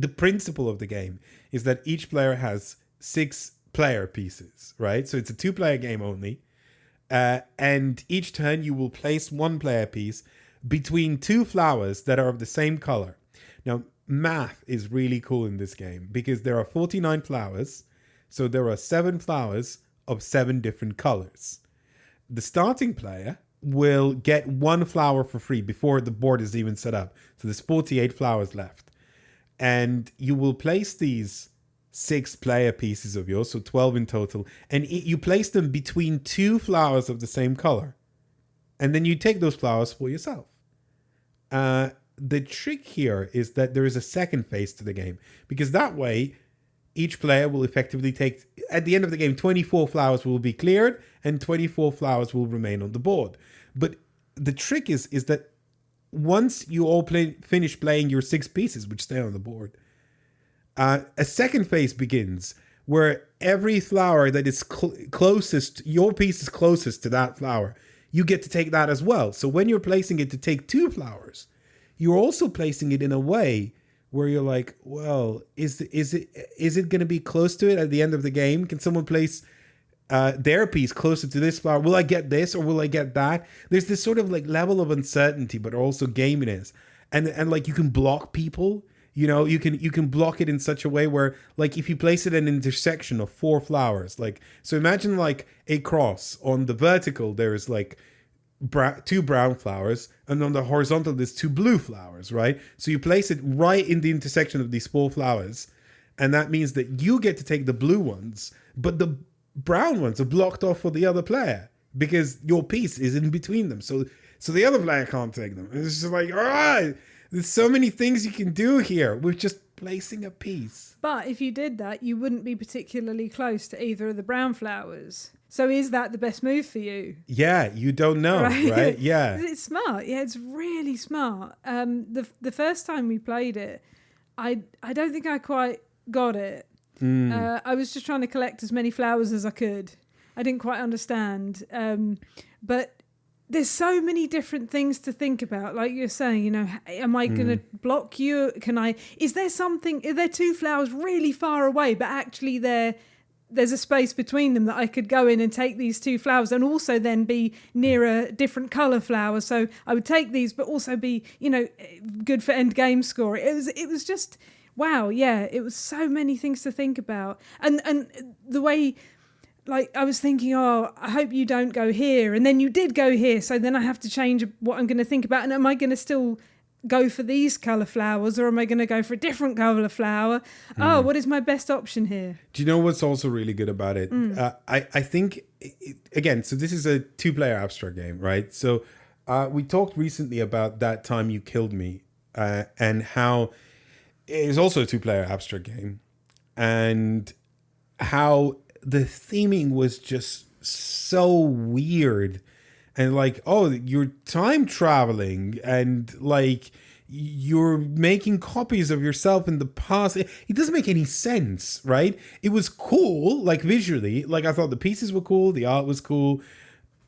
[SPEAKER 1] the principle of the game is that each player has 6 player pieces, right? So it's a 2-player game only. And each turn you will place 1 player piece between 2 flowers that are of the same color. Now, math is really cool in this game because there are 49 flowers. So there are 7 flowers of 7 different colors. The starting player will get 1 flower for free before the board is even set up. So there's 48 flowers left. And you will place these 6 player pieces of yours, so 12 in total, and you place them between 2 flowers of the same color. And then you take those flowers for yourself. The trick here is that there is a second phase to the game, because that way each player will effectively take, at the end of the game, 24 flowers will be cleared and 24 flowers will remain on the board. But the trick is that once you all finish playing your 6 pieces, which stay on the board, a second phase begins where every flower that is closest, your piece is closest to that flower, you get to take that as well. So when you're placing it to take 2 flowers, you're also placing it in a way where you're like, well, is it going to be close to it at the end of the game? Can someone place their piece closer to this flower? Will I get this or will I get that? There's this sort of like level of uncertainty, but also gaminess, and like you can block people. You know, you can block it in such a way where, like, if you place it at an intersection of 4 flowers, like, so imagine like a cross. On the vertical, there is like 2 brown flowers, and on the horizontal, there's 2 blue flowers, right? So you place it right in the intersection of these 4 flowers, and that means that you get to take the blue ones, but the brown ones are blocked off for the other player because your piece is in between them. So the other player can't take them. It's just like, all right. There's so many things you can do here with just placing a piece.
[SPEAKER 2] But if you did that, you wouldn't be particularly close to either of the brown flowers. So is that the best move for you?
[SPEAKER 1] Yeah, you don't know, right? Yeah.
[SPEAKER 2] It's smart. Yeah, it's really smart. The first time we played it, I don't think I quite got it. I was just trying to collect as many flowers as I could. I didn't quite understand. But there's so many different things to think about. Like you're saying, you know, am I going to block you? Is there 2 flowers really far away, but actually there's a space between them that I could go in and take these 2 flowers and also then be near a different colour flower. So I would take these, but also be, you know, good for end game score. It was just, wow. Yeah. It was so many things to think about. And the way, like, I was thinking, oh, I hope you don't go here. And then you did go here. So then I have to change what I'm going to think about. And am I going to still go for these colour flowers, or am I going to go for a different colour flower? Oh, what is my best option here?
[SPEAKER 1] Do you know what's also really good about it? I think, again, so this is a 2-player abstract game, right? So we talked recently about That Time You Killed Me, and how it is also a 2-player abstract game, and how the theming was just so weird, and like, oh, you're time traveling, and like you're making copies of yourself in the past. It doesn't make any sense, right? It was cool, like visually, like I thought the pieces were cool, the art was cool,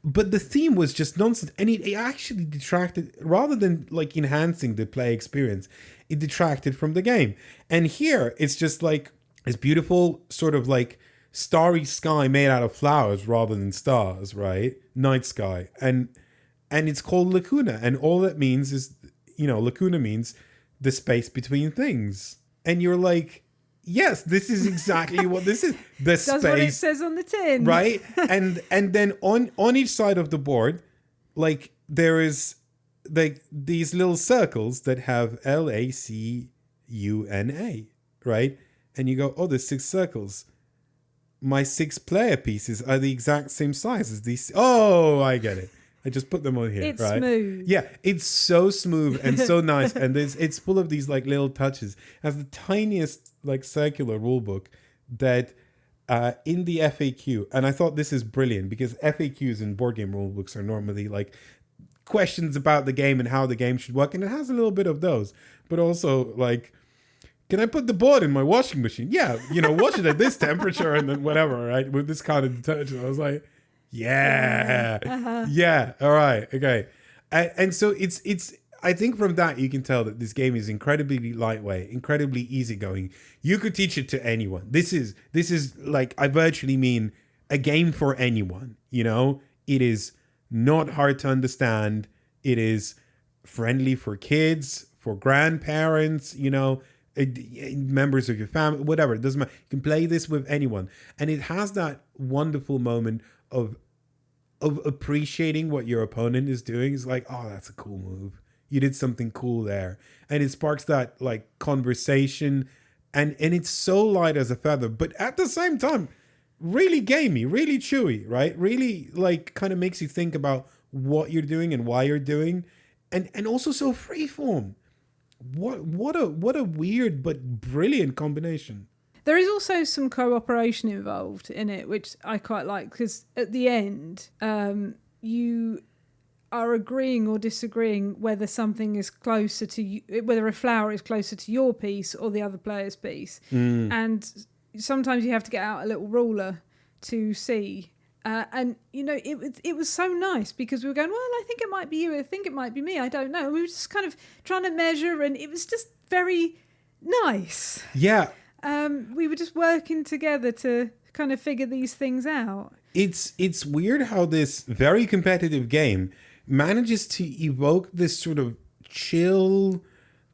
[SPEAKER 1] but the theme was just nonsense, and it actually detracted, rather than like enhancing the play experience, it detracted from the game. And here it's just like this beautiful sort of like starry sky made out of flowers rather than stars, right? Night sky. And it's called Lacuna. And all that means is, you know, Lacuna means the space between things. And you're like, yes, this is exactly what this is. The
[SPEAKER 2] That's
[SPEAKER 1] space.
[SPEAKER 2] What it says on the tin.
[SPEAKER 1] Right? And then on each side of the board, like there is like these little circles that have Lacuna, right? And you go, oh, there's 6 circles. My 6 player pieces are the exact same size as these. Oh, I get it. I just put them on here,
[SPEAKER 2] it's
[SPEAKER 1] right?
[SPEAKER 2] Smooth.
[SPEAKER 1] Yeah, it's so smooth and so nice. And it's full of these like little touches. It has the tiniest like circular rule book that in the FAQ. And I thought this is brilliant because FAQs in board game rule books are normally like questions about the game and how the game should work. And it has a little bit of those, but also like, can I put the board in my washing machine? Yeah, you know, wash it at this temperature and then whatever, right? With this kind of detergent. I was like, yeah, yeah, all right, okay. And so it's I think from that you can tell that this game is incredibly lightweight, incredibly easygoing. You could teach it to anyone. This is like, I virtually mean a game for anyone. You know, it is not hard to understand. It is friendly for kids, for grandparents, you know, members of your family, whatever. It doesn't matter. You can play this with anyone, and it has that wonderful moment of appreciating what your opponent is doing. It's like, oh, that's a cool move. You did something cool there. And it sparks that like conversation, and it's so light as a feather, but at the same time, really gamey, really chewy, right? Really like kind of makes you think about what you're doing and why you're doing. And also so freeform. What a weird but brilliant combination.
[SPEAKER 2] There is also some cooperation involved in it, which I quite like, because at the end, you are agreeing or disagreeing whether something is closer to you, whether a flower is closer to your piece or the other player's piece. And sometimes you have to get out a little ruler to see. And, you know, it was so nice because we were going, well, I think it might be you, I think it might be me, I don't know. And we were just kind of trying to measure, and it was just very nice.
[SPEAKER 1] Yeah.
[SPEAKER 2] We were just working together to kind of figure these things out.
[SPEAKER 1] It's weird how this very competitive game manages to evoke this sort of chill,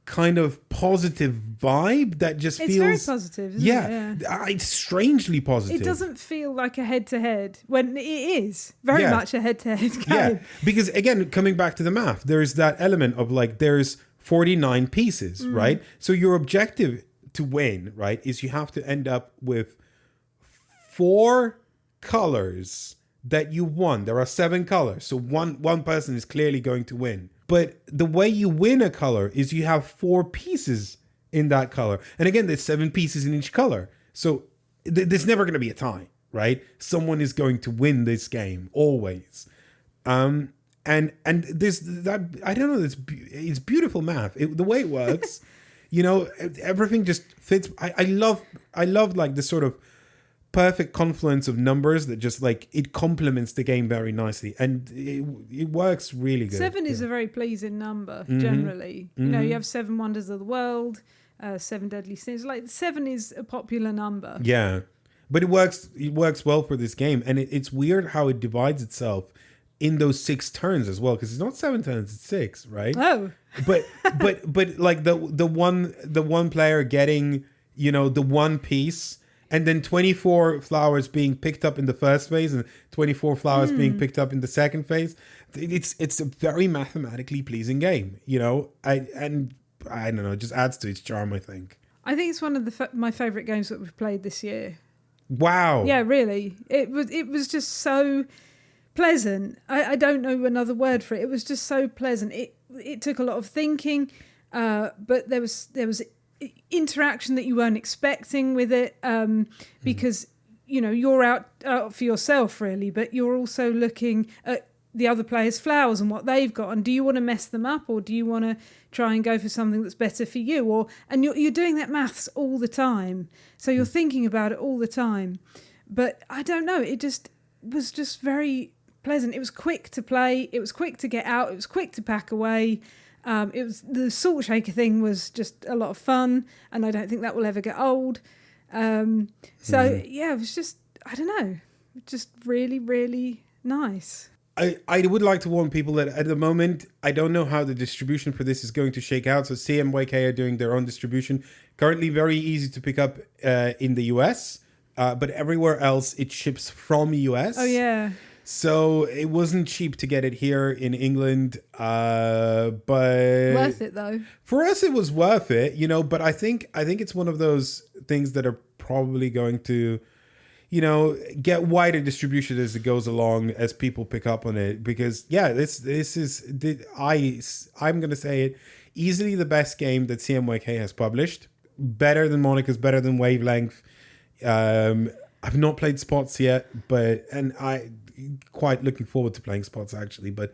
[SPEAKER 1] kind of positive vibe that just feels...
[SPEAKER 2] It's very positive, isn't it? Yeah.
[SPEAKER 1] It's strangely positive.
[SPEAKER 2] It doesn't feel like a head-to-head, when it is very much a head-to-head game.
[SPEAKER 1] Yeah, because again, coming back to the math, there's that element of like, there's 49 pieces, right? So your objective to win, right, is you have to end up with 4 colors that you won. There are 7 colors, so one person is clearly going to win. But the way you win a color is you have 4 pieces in that color, and again, there's 7 pieces in each color. So there's never going to be a tie, right? Someone is going to win this game always. And there's that, I don't know, it's beautiful math. The way it works. You know, everything just fits. I love like this sort of perfect confluence of numbers that just like, it complements the game very nicely, and it works really good.
[SPEAKER 2] 7 is a very pleasing number, generally. You know, you have 7 Wonders of the World, 7 Deadly Sins. Like 7 is a popular number.
[SPEAKER 1] Yeah, but it works well for this game, and it's weird how it divides itself in those 6 turns as well, because it's not 7 turns, it's 6, right?
[SPEAKER 2] Oh.
[SPEAKER 1] But like the one player getting, you know, the one piece, and then 24 flowers being picked up in the first phase and 24 flowers being picked up in the second phase. It's a very mathematically pleasing game, you know. I don't know, it just adds to its charm, I think.
[SPEAKER 2] I think it's one of my favourite games that we've played this year.
[SPEAKER 1] Wow.
[SPEAKER 2] Yeah, really. It was just so pleasant. I don't know another word for it. It was just so pleasant. It took a lot of thinking, but there was interaction that you weren't expecting with it, because you know, you're out for yourself really, but you're also looking at the other players' flowers and what they've got, and do you want to mess them up, or do you want to try and go for something that's better for you? And you're doing that maths all the time, so you're thinking about it all the time. But I don't know, it just was just very pleasant. It was quick to play, it was quick to get out, it was quick to pack away. It was, the salt shaker thing was just a lot of fun, and I don't think that will ever get old. So yeah, it was just, I don't know, just really, really nice.
[SPEAKER 1] I would like to warn people that at the moment, I don't know how the distribution for this is going to shake out. So CMYK are doing their own distribution. Currently very easy to pick up in the US, but everywhere else it ships from US.
[SPEAKER 2] Oh yeah.
[SPEAKER 1] So it wasn't cheap to get it here in England, but
[SPEAKER 2] worth it though.
[SPEAKER 1] For us, it was worth it, you know. But I think it's one of those things that are probably going to, you know, get wider distribution as it goes along, as people pick up on it. Because yeah, this is I'm gonna say it, easily the best game that CMYK has published. Better than Monica's, better than Wavelength. I've not played Spots yet, and I quite looking forward to playing Spots actually. But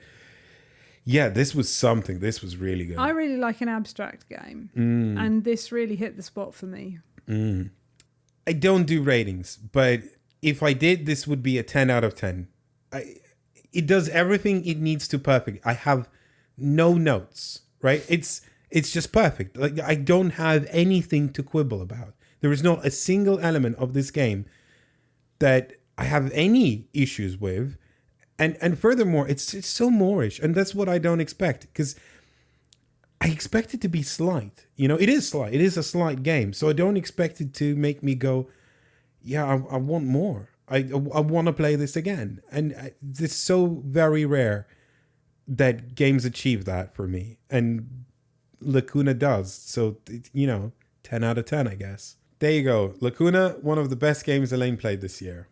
[SPEAKER 1] yeah, this was something. This was really good.
[SPEAKER 2] I really like an abstract game, and this really hit the spot for me.
[SPEAKER 1] I don't do ratings, but if I did, this would be a 10 out of 10. It does everything it needs to perfect. I have no notes right? It's just perfect. Like, I don't have anything to quibble about. There is not a single element of this game that I have any issues with. And furthermore, it's so Moorish, and that's what I don't expect, because I expect it to be slight. You know, it is slight. It is a slight game, so I don't expect it to make me go, yeah, I want more. I want to play this again. And it's so very rare that games achieve that for me. And Lacuna does. So, 10 out of 10, I guess. There you go. Lacuna, one of the best games Elaine played this year.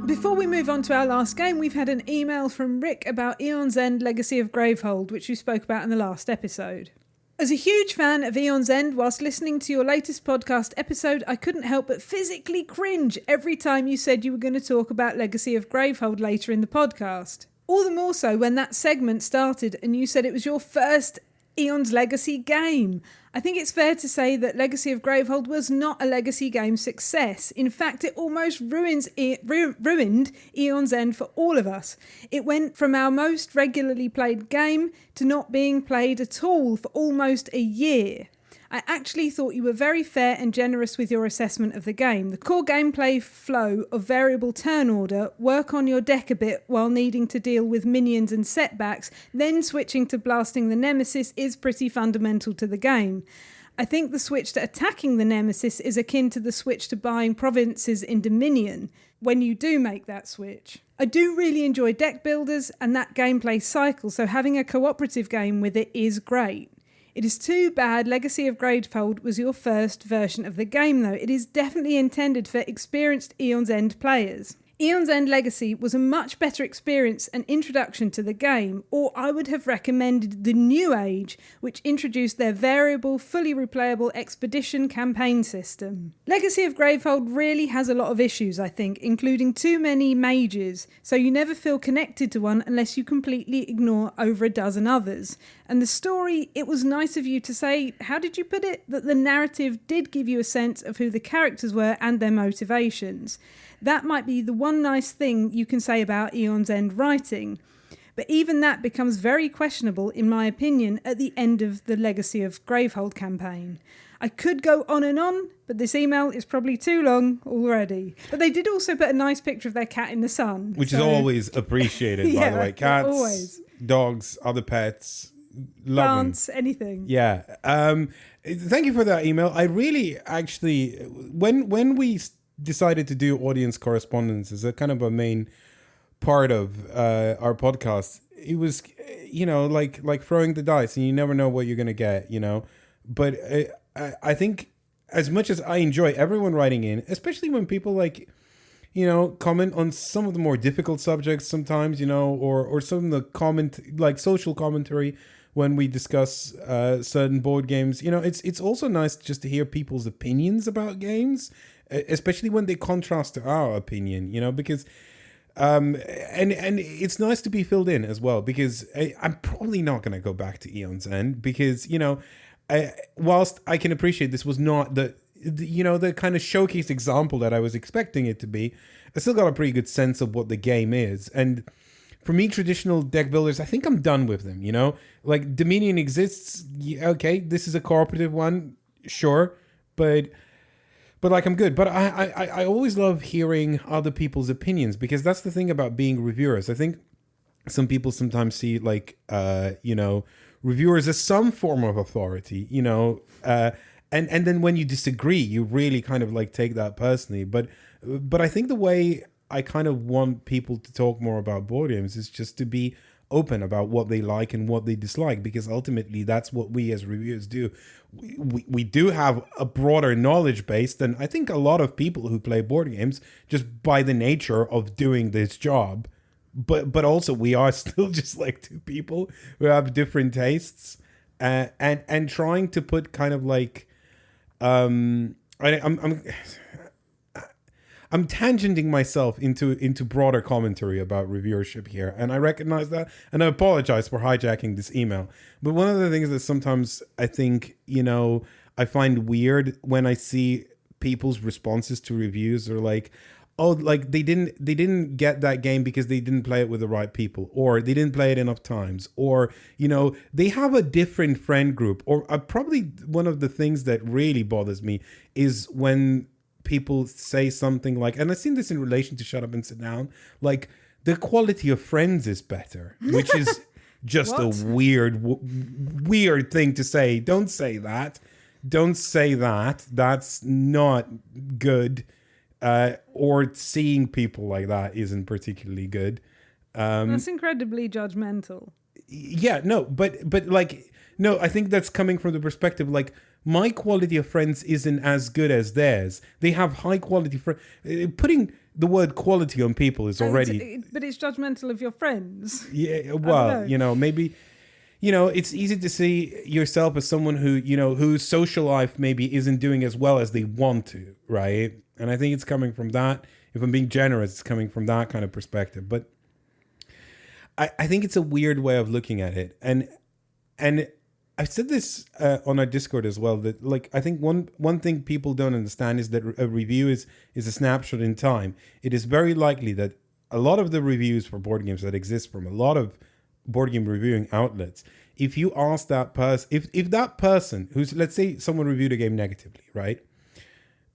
[SPEAKER 2] Before we move on to our last game, we've had an email from Rick about Aeon's End Legacy of Gravehold, which we spoke about in the last episode. As a huge fan of Aeon's End, whilst listening to your latest podcast episode, I couldn't help but physically cringe every time you said you were going to talk about Legacy of Gravehold later in the podcast. All the more so when that segment started and you said it was your first Aeon's Legacy game. I think it's fair to say that Legacy of Gravehold was not a Legacy game success. In fact, it almost ruined Aeon's End for all of us. It went from our most regularly played game to not being played at all for almost a year. I actually thought you were very fair and generous with your assessment of the game. The core gameplay flow of variable turn order, work on your deck a bit while needing to deal with minions and setbacks, then switching to blasting the nemesis is pretty fundamental to the game. I think the switch to attacking the nemesis is akin to the switch to buying provinces in Dominion, when you do make that switch. I do really enjoy deck builders and that gameplay cycle, so having a cooperative game with it is great. It is too bad Legacy of Gravehold was your first version of the game though. It is definitely intended for experienced Aeon's End players. Aeon's End Legacy was a much better experience and introduction to the game, or I would have recommended the New Age, which introduced their variable, fully replayable expedition campaign system. Legacy of Gravehold really has a lot of issues, I think, including too many mages, so you never feel connected to one unless you completely ignore over a dozen others. And the story, it was nice of you to say, how did you put it, that the narrative did give you a sense of who the characters were and their motivations. That might be the one nice thing you can say about Aeon's End writing. But even that becomes very questionable, in my opinion, at the end of the Legacy of Gravehold campaign. I could go on and on, but this email is probably too long already. But they did also put a nice picture of their cat in the sun.
[SPEAKER 1] Which is always appreciated, by the way. Cats,
[SPEAKER 2] always.
[SPEAKER 1] Dogs, other pets, love
[SPEAKER 2] plants, anything.
[SPEAKER 1] Yeah. Thank you for that email. I really actually, when we decided to do audience correspondence as a kind of a main part of our podcast, it was, like throwing the dice, and you never know what you're going to get, But I think as much as I enjoy everyone writing in, especially when people comment on some of the more difficult subjects sometimes, or some of the social commentary when we discuss certain board games, it's also nice just to hear people's opinions about games, especially when they contrast to our opinion, because and it's nice to be filled in as well, because I'm probably not going to go back to Aeon's End, because whilst I can appreciate this was not the kind of showcase example that I was expecting it to be, I still got a pretty good sense of what the game is. And for me, traditional deck builders, I think I'm done with them, like Dominion exists. Okay, this is a cooperative one, sure, but like I'm good. But I always love hearing other people's opinions, because that's the thing about being reviewers. I think some people sometimes see reviewers as some form of authority, and then when you disagree, you really kind of take that personally. But I think the way I kind of want people to talk more about board games is just to be open about what they like and what they dislike, because ultimately that's what we as reviewers do. We do have a broader knowledge base than I think a lot of people who play board games, just by the nature of doing this job. But also we are still just like two people who have different tastes, and trying to put kind of I'm tangenting myself into broader commentary about reviewership here, and I recognize that, and I apologize for hijacking this email. But one of the things that sometimes I think, I find weird when I see people's responses to reviews are like, oh, like they didn't get that game because they didn't play it with the right people, or they didn't play it enough times, or, you know, they have a different friend group. Or probably one of the things that really bothers me is when people say something like, and I've seen this in relation to Shut Up and Sit Down, like the quality of friends is better, which is just a weird thing to say. Don't say that. Don't say that. That's not good. Or seeing people like that isn't particularly good.
[SPEAKER 2] That's incredibly judgmental.
[SPEAKER 1] Yeah, no, but like, no, I think that's coming from the perspective, like, my quality of friends isn't as good as theirs. They have high quality friends. Putting the word quality on people is already...
[SPEAKER 2] But it's judgmental of your friends.
[SPEAKER 1] Yeah, well, you know, maybe... You know, it's easy to see yourself as someone who, you know, whose social life maybe isn't doing as well as they want to, right? And I think it's coming from that. If I'm being generous, it's coming from that kind of perspective. But I think it's a weird way of looking at it. And I've said this on our Discord as well, that, like, I think one thing people don't understand is that a review is a snapshot in time. It is very likely that a lot of the reviews for board games that exist from a lot of board game reviewing outlets, if you ask that person, if that person who's, let's say someone reviewed a game negatively, right?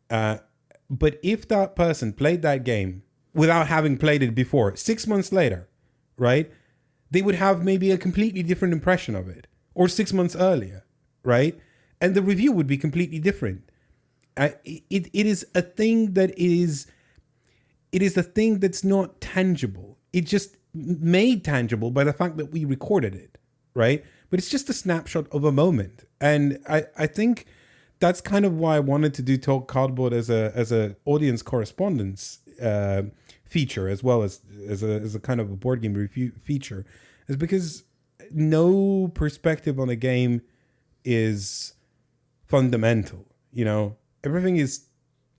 [SPEAKER 1] But if that person played that game without having played it before, 6 months later, right, they would have maybe a completely different impression of it, or 6 months earlier, right? And the review would be completely different. It is a thing that is a thing that's not tangible. It just made tangible by the fact that we recorded it, right? But it's just a snapshot of a moment. And I think that's kind of why I wanted to do Talk Cardboard as a audience correspondence feature, as well as a kind of a board game review feature, is because no perspective on a game is fundamental. You know, everything is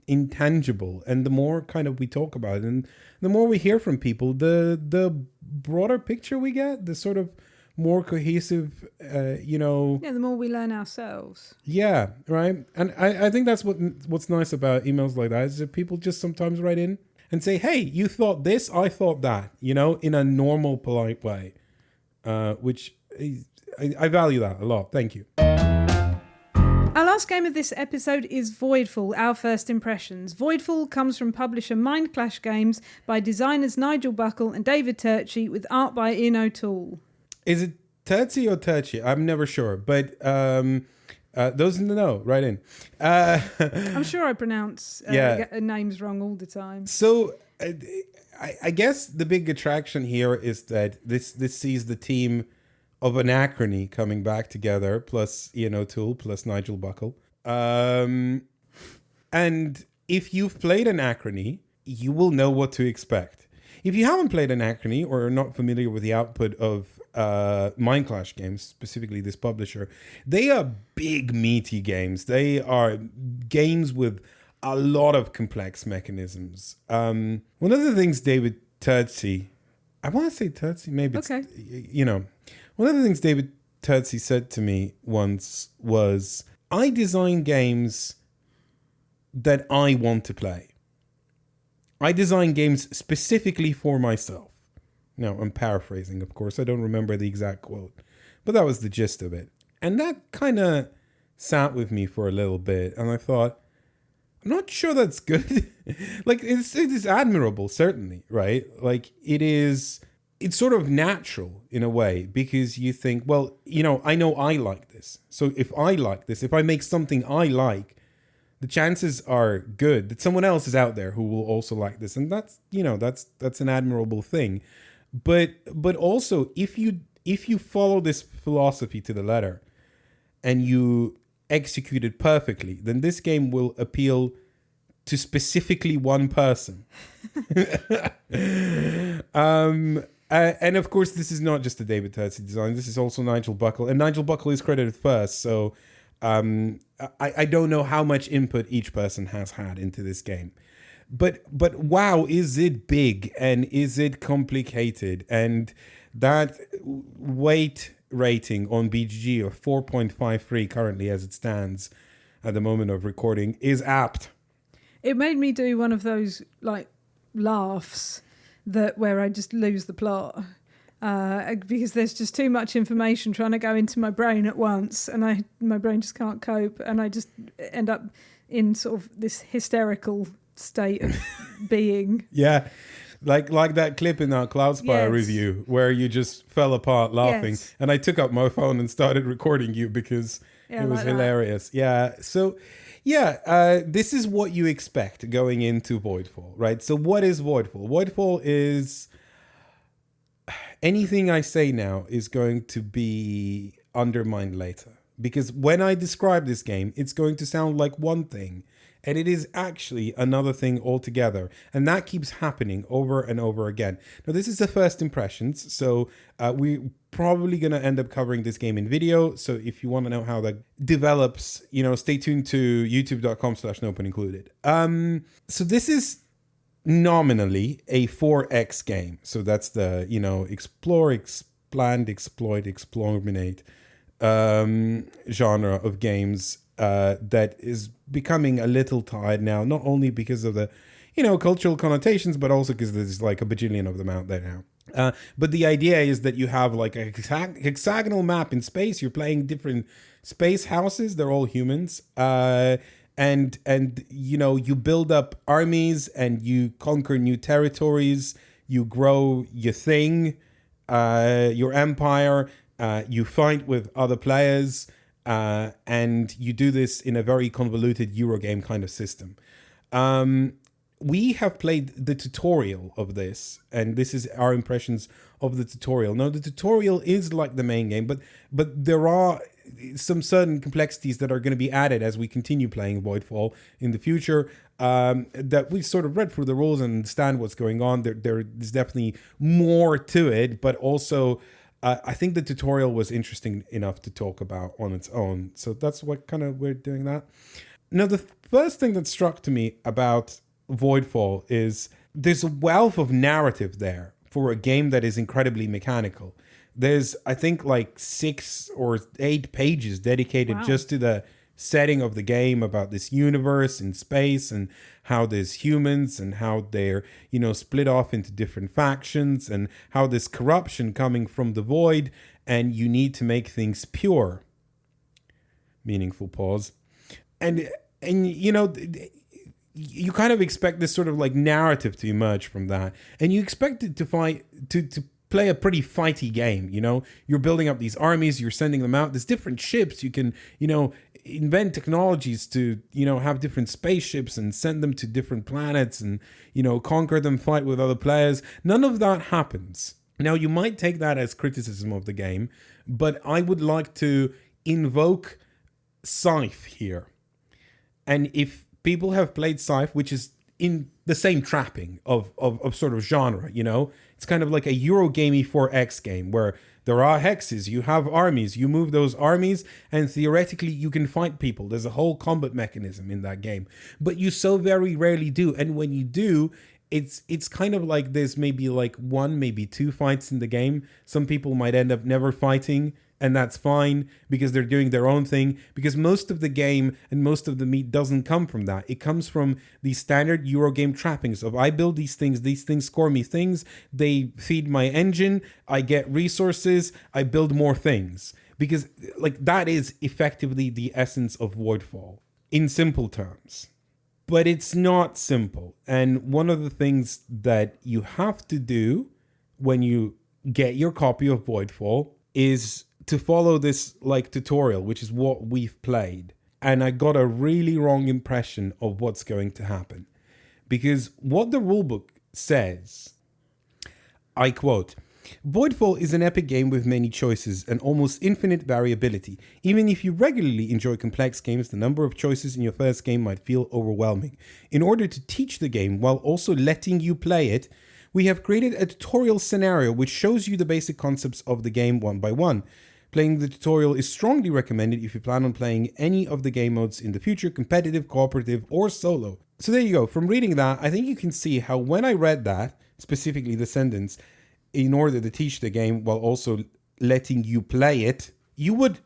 [SPEAKER 1] intangible, and the more kind of we talk about it, and the more we hear from people, the broader picture we get, the sort of more cohesive, you know...
[SPEAKER 2] Yeah, the more we learn ourselves.
[SPEAKER 1] Yeah, right? And I think that's what's nice about emails like that, is that people just sometimes write in and say, hey, you thought this, I thought that, you know, in a normal, polite way, which I value that a lot. Thank you.
[SPEAKER 2] Our last game of this episode is Voidfall, Our First Impressions. Voidfall comes from publisher Mindclash Games by designers Nigel Buckle and David Turchi, with art by Ian O'Toole.
[SPEAKER 1] Is it Turchi or Turchi? I'm never sure, but those in the know, right in.
[SPEAKER 2] I'm sure I pronounce names wrong all the time.
[SPEAKER 1] So I guess the big attraction here is that this sees the team of Anachrony coming back together, plus Ian O'Toole, plus Nigel Buckle. And if you've played Anachrony, you will know what to expect. If you haven't played Anachrony or are not familiar with the output of Mindclash Games, specifically this publisher, they are big, meaty games. They are games with a lot of complex mechanisms. One of the things David Turchi, I want to say Turchi, maybe it's,
[SPEAKER 2] okay.
[SPEAKER 1] You know, one of the things David Turchi said to me once was, I design games that I want to play. I design games specifically for myself. Now, I'm paraphrasing, of course. I don't remember the exact quote, but that was the gist of it. And that kind of sat with me for a little bit. And I thought, I'm not sure that's good. Like, it is admirable, certainly, right? Like, it's sort of natural in a way, because you think, well, you know I like this. So if I like this, if I make something I like, the chances are good that someone else is out there who will also like this. And that's, you know, that's an admirable thing. But also, if you follow this philosophy to the letter and you execute it perfectly, then this game will appeal to specifically one person. And of course, this is not just a David Turchi design. This is also Nigel Buckle, and Nigel Buckle is credited first. So I don't know how much input each person has had into this game. But wow, is it big and is it complicated? And that weight rating on BGG of 4.53 currently, as it stands at the moment of recording, is apt.
[SPEAKER 2] It made me do one of those, like, laughs where I just lose the plot. Because there's just too much information trying to go into my brain at once, and my brain just can't cope, and I just end up in sort of this hysterical state of being.
[SPEAKER 1] Yeah, like that clip in our Cloudspire review where you just fell apart laughing, and I took up my phone and started recording you because it was hilarious. Yeah, so this is what you expect going into Voidfall, right? So what is Voidfall? Voidfall is... anything I say now is going to be undermined later. Because when I describe this game, it's going to sound like one thing, and it is actually another thing altogether. And that keeps happening over and over again. Now, this is the first impressions, so we're probably going to end up covering this game in video. So if you want to know how that develops, stay tuned to youtube.com/nopunIncluded. So this is nominally a 4X game. So that's the, explore, expand, exploit, explorminate genre of games that is becoming a little tired now, not only because of the, cultural connotations, but also because there's like a bajillion of them out there now. But the idea is that you have like a hexagonal map in space. You're playing different space houses. They're all humans. And you build up armies and you conquer new territories. You grow your thing, your empire. You fight with other players. And you do this in a very convoluted Eurogame kind of system. We have played the tutorial of this, and this is our impressions of the tutorial. Now, the tutorial is like the main game, but there are some certain complexities that are going to be added as we continue playing Voidfall in the future, that we sort of read through the rules and understand what's going on. There's definitely more to it, but also I think the tutorial was interesting enough to talk about on its own. So that's what kind of we're doing that. Now, the first thing that struck to me about Voidfall is there's a wealth of narrative there for a game that is incredibly mechanical. There's, I think, like 6 or 8 pages dedicated just to the setting of the game, about this universe in space and how there's humans and how they're, split off into different factions and how there's corruption coming from the void and you need to make things pure. Meaningful pause. And you kind of expect this sort of like narrative to emerge from that. And you expect it to play a pretty fighty game. You're building up these armies, you're sending them out. There's different ships. You can, invent technologies to, have different spaceships and send them to different planets and, conquer them, fight with other players. None of that happens. Now, you might take that as criticism of the game, but I would like to invoke Scythe here. And if people have played Scythe, which is in the same trapping of sort of genre, it's kind of like a Eurogamey 4X game where there are hexes, you have armies, you move those armies, and theoretically you can fight people. There's a whole combat mechanism in that game, but you so very rarely do. And when you do, it's kind of like there's maybe like 1, maybe 2 fights in the game. Some people might end up never fighting, and that's fine because they're doing their own thing, because most of the game and most of the meat doesn't come from that. It comes from the standard Eurogame trappings of I build these things score me things, they feed my engine, I get resources, I build more things. Because like that is effectively the essence of Voidfall in simple terms. But it's not simple. And one of the things that you have to do when you get your copy of Voidfall is to follow this like tutorial, which is what we've played. And I got a really wrong impression of what's going to happen. Because what the rulebook says, I quote, Voidfall is an epic game with many choices and almost infinite variability. Even if you regularly enjoy complex games, the number of choices in your first game might feel overwhelming. In order to teach the game while also letting you play it, we have created a tutorial scenario which shows you the basic concepts of the game one by one. Playing the tutorial is strongly recommended if you plan on playing any of the game modes in the future, competitive, cooperative, or solo. So there you go. From reading that, I think you can see how when I read that, specifically the sentence, in order to teach the game while also letting you play it, you would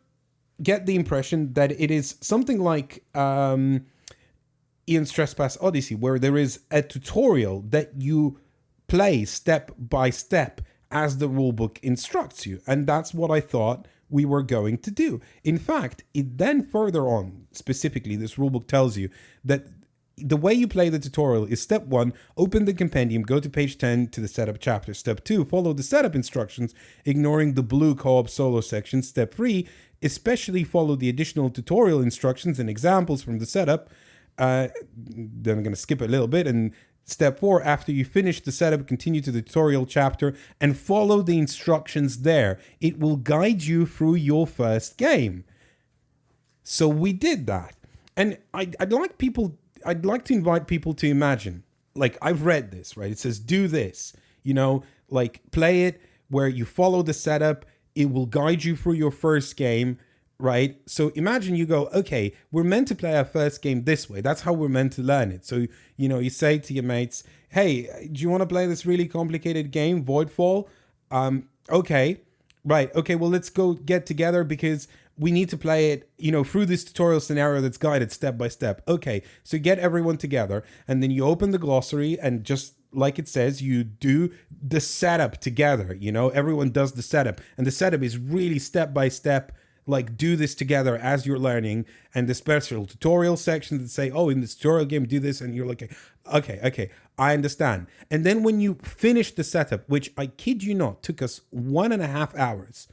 [SPEAKER 1] get the impression that it is something like Aeon's Trespass Odyssey, where there is a tutorial that you play step by step as the rulebook instructs you. And that's what I thought we were going to do. In fact, it then further on, specifically, this rulebook tells you that the way you play the tutorial is step 1, open the compendium, go to page 10 to the setup chapter. Step 2, follow the setup instructions, ignoring the blue co-op solo section. Step 3, especially follow the additional tutorial instructions and examples from the setup. Then I'm going to skip a little bit. And step 4, after you finish the setup, continue to the tutorial chapter and follow the instructions there. It will guide you through your first game. So we did that. And I'd like to invite people to imagine, like, I've read this, right? It says, do this, like, play it where you follow the setup. It will guide you through your first game, right? So imagine you go, okay, we're meant to play our first game this way. That's how we're meant to learn it. So, you say to your mates, hey, do you want to play this really complicated game, Voidfall? Okay, right. Okay, well, let's go get together because we need to play it, through this tutorial scenario that's guided step by step. Okay, so get everyone together, and then you open the glossary, and just like it says, you do the setup together. Everyone does the setup, and the setup is really step by step, like, do this together as you're learning. And the special tutorial sections that say, oh, in this tutorial game, do this, and you're like, okay, I understand. And then when you finish the setup, which I kid you not, took us 1.5 hours,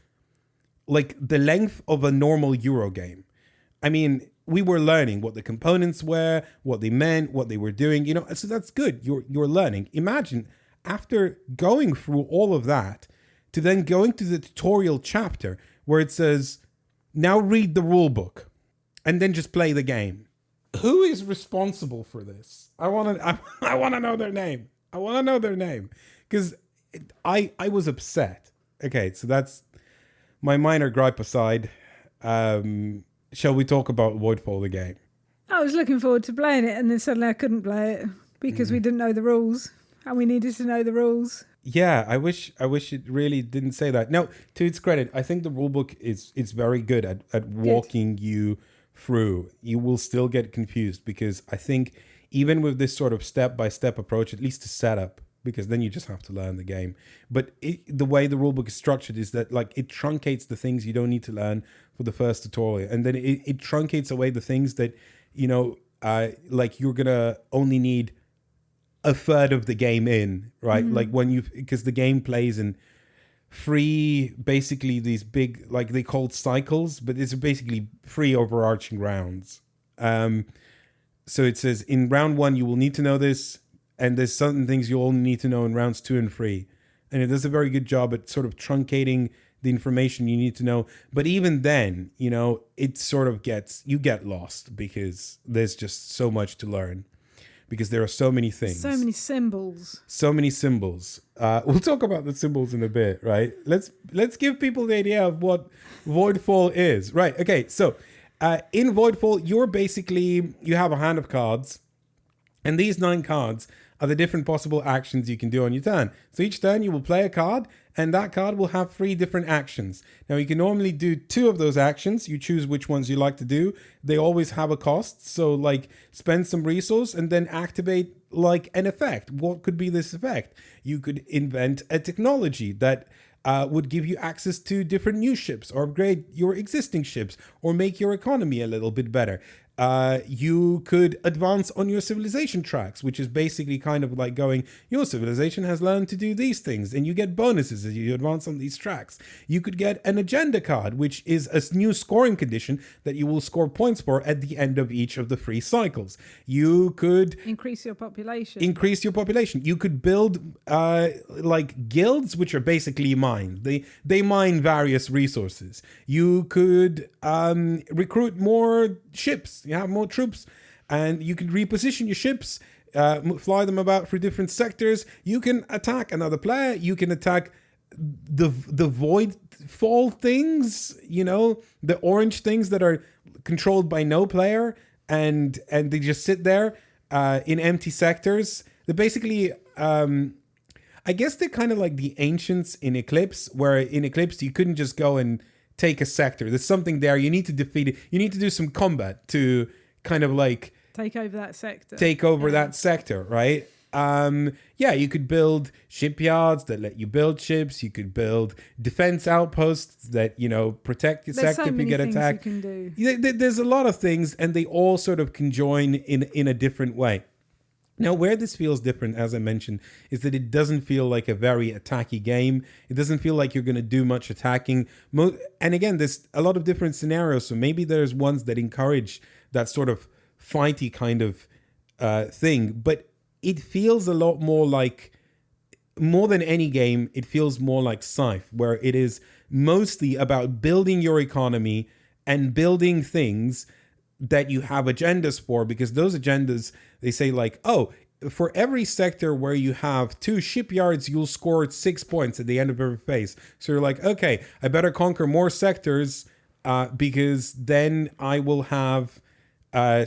[SPEAKER 1] like the length of a normal Euro game. I mean, we were learning what the components were, what they meant, what they were doing, so that's good. You're learning. Imagine after going through all of that to then going to the tutorial chapter where it says, now read the rule book and then just play the game. Who is responsible for this? I want to know their name. I want to know their name because I was upset. Okay, so that's my minor gripe aside. Shall we talk about Voidfall, the game?
[SPEAKER 2] I was looking forward to playing it, and then suddenly I couldn't play it because we didn't know the rules, and we needed to know the rules.
[SPEAKER 1] Yeah, I wish it really didn't say that. Now, to its credit, I think the rulebook is very good at walking you through. You will still get confused because I think even with this sort of step-by-step approach, at least to setup, because then you just have to learn the game. But the way the rulebook is structured is that, like, it truncates the things you don't need to learn for the first tutorial. And then it truncates away the things that, like you're going to only need a third of the game in, right? Like because the game plays in 3, basically these big, like they called cycles, but it's basically 3 overarching rounds. So it says in round 1, you will need to know this. And there's certain things you only need to know in rounds 2 and 3. And it does a very good job at sort of truncating the information you need to know. But even then, it sort of you get lost because there's just so much to learn. Because there are so many things.
[SPEAKER 2] So many symbols.
[SPEAKER 1] We'll talk about the symbols in a bit, right? Let's give people the idea of what Voidfall is. Right, okay, so in Voidfall, you have a hand of cards. And these 9 cards are the different possible actions you can do on your turn. So each turn you will play a card, and that card will have 3 different actions. Now you can normally do 2 of those actions. You choose which ones you like to do. They always have a cost. So like spend some resource and then activate like an effect. What could be this effect? You could invent a technology that would give you access to different new ships or upgrade your existing ships or make your economy a little bit better. You could advance on your civilization tracks, which is basically kind of like going, your civilization has learned to do these things, and you get bonuses as you advance on these tracks. You could get an agenda card, which is a new scoring condition that you will score points for at the end of each of the 3 cycles. You could
[SPEAKER 2] increase your population.
[SPEAKER 1] You could build like guilds, which are basically mines. They mine various resources. You could recruit more ships. You have more troops, and you can reposition your ships, fly them about through different sectors. You can attack another player. You can attack the Voidfall things, the orange things that are controlled by no player, and they just sit there in empty sectors. They're basically, I guess they're kind of like the ancients in Eclipse, where in Eclipse you couldn't just go and take a sector. There's something there. You need to defeat it. You need to do some combat to kind of like
[SPEAKER 2] take over that sector.
[SPEAKER 1] That sector, right? You could build shipyards that let you build ships. You could build defense outposts that, protect your sector if you get attacked.
[SPEAKER 2] You can do.
[SPEAKER 1] There's a lot of things, and they all sort of conjoin in a different way. Now, where this feels different, as I mentioned, is that it doesn't feel like a very attacky game. It doesn't feel like you're going to do much attacking. And again, there's a lot of different scenarios. So maybe there's ones that encourage that sort of fighty kind of thing. But it feels a lot more like, more than any game, it feels more like Scythe, where it is mostly about building your economy and building things that you have agendas for, because those agendas, they say like, oh, for every sector where you have 2 shipyards, you'll score 6 points at the end of every phase. So you're like, okay, I better conquer more sectors because then I will have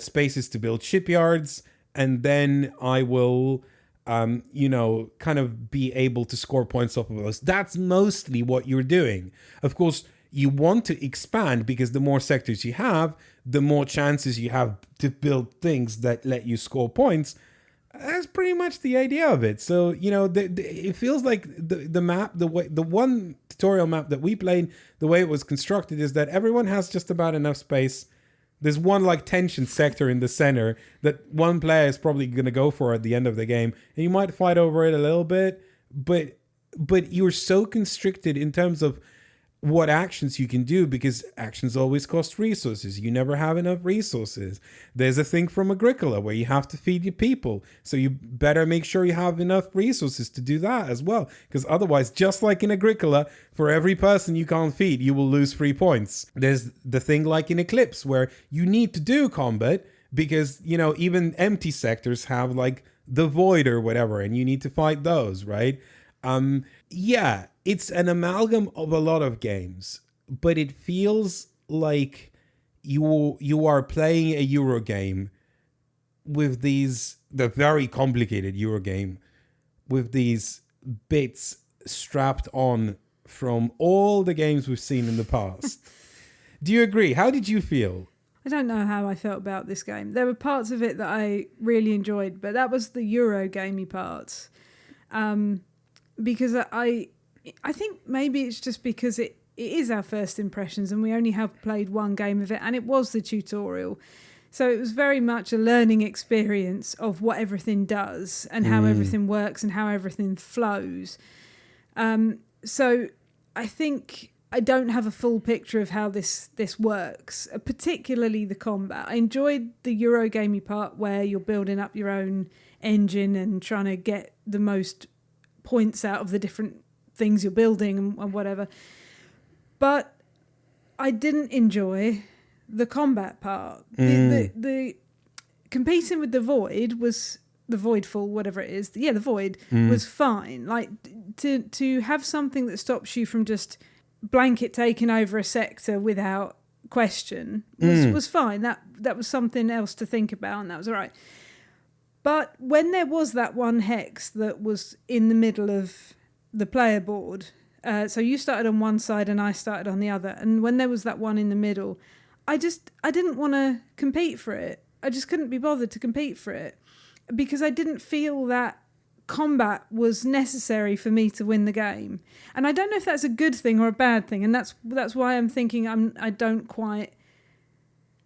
[SPEAKER 1] spaces to build shipyards, and then I will, kind of be able to score points off of those. That's mostly what you're doing. Of course, you want to expand, because the more sectors you have, the more chances you have to build things that let you score points. That's pretty much the idea of it. So, it feels like the map, the one tutorial map that we played, the way it was constructed is that everyone has just about enough space. There's one like tension sector in the center that one player is probably going to go for at the end of the game, and you might fight over it a little bit, but you're so constricted in terms of what actions you can do, because actions always cost resources. You never have enough resources. There's a thing from Agricola where you have to feed your people, so you better make sure you have enough resources to do that as well, because otherwise, just like in Agricola, for every person you can't feed, you will lose 3 points. There's the thing like in Eclipse where you need to do combat, because even empty sectors have like the Void or whatever, and you need to fight those, right? It's an amalgam of a lot of games, but it feels like you are playing a Euro game with the very complicated Euro game with these bits strapped on from all the games we've seen in the past. Do you agree? How did you feel?
[SPEAKER 2] I don't know how I felt about this game. There were parts of it that I really enjoyed, but that was the Euro gamey parts. Because I think maybe it's just because it is our first impressions and we only have played one game of it, and it was the tutorial. So it was very much a learning experience of what everything does and how everything works and how everything flows. So I think I don't have a full picture of how this works, particularly the combat. I enjoyed the Eurogamey part where you're building up your own engine and trying to get the most points out of the different things you're building and whatever. But I didn't enjoy the combat part. The competing with the Void was the Voidfall, whatever it is. The Void was fine. Like to have something that stops you from just blanket taking over a sector without question was fine. That was something else to think about, and that was all right. But when there was that one hex that was in the middle of the player board, so you started on one side and I started on the other, and when there was that one in the middle, I didn't want to compete for it. I just couldn't be bothered to compete for it because I didn't feel that combat was necessary for me to win the game. And I don't know if that's a good thing or a bad thing, and that's why I'm thinking I don't quite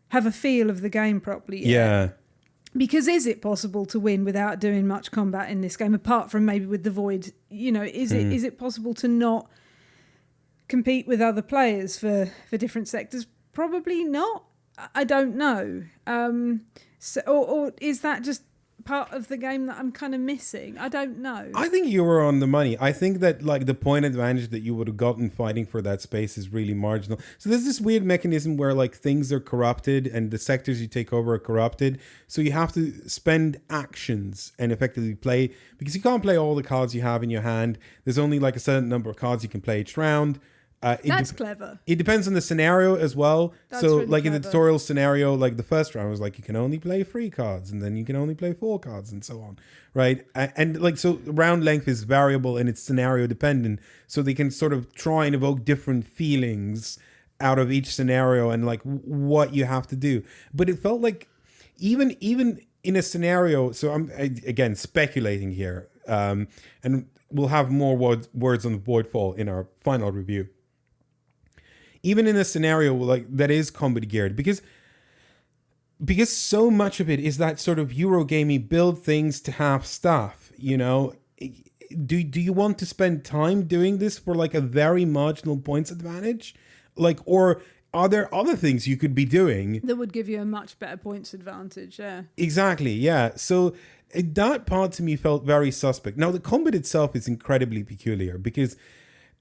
[SPEAKER 2] have a feel of the game properly yet.
[SPEAKER 1] Yeah.
[SPEAKER 2] Because is it possible to win without doing much combat in this game, apart from maybe with the Void? Is it possible to not compete with other players for different sectors? Probably not. I don't know. Or is that just part of the game that I'm kind of missing? I don't know.
[SPEAKER 1] I think you were on the money. I think that like the point advantage that you would have gotten fighting for that space is really marginal. So there's this weird mechanism where like things are corrupted and the sectors you take over are corrupted. So you have to spend actions and effectively play, because you can't play all the cards you have in your hand. There's only like a certain number of cards you can play each round.
[SPEAKER 2] That's clever.
[SPEAKER 1] It depends on the scenario as well.
[SPEAKER 2] That's
[SPEAKER 1] so
[SPEAKER 2] really
[SPEAKER 1] like
[SPEAKER 2] clever.
[SPEAKER 1] In the tutorial scenario, like the first round was like you can only play 3 cards and then you can only play 4 cards and so on, right? And like so round length is variable and it's scenario dependent, so they can sort of try and evoke different feelings out of each scenario and like what you have to do. But it felt like even in a scenario, so I'm again speculating here, and we'll have more words on Voidfall in our final review. Even in a scenario like that is combat geared, because so much of it is that sort of Eurogamey build things to have stuff, you know. Do you want to spend time doing this for like a very marginal points advantage? Like, or are there other things you could be doing
[SPEAKER 2] that would give you a much better points advantage? Yeah.
[SPEAKER 1] Exactly, yeah. So that part to me felt very suspect. Now, the combat itself is incredibly peculiar because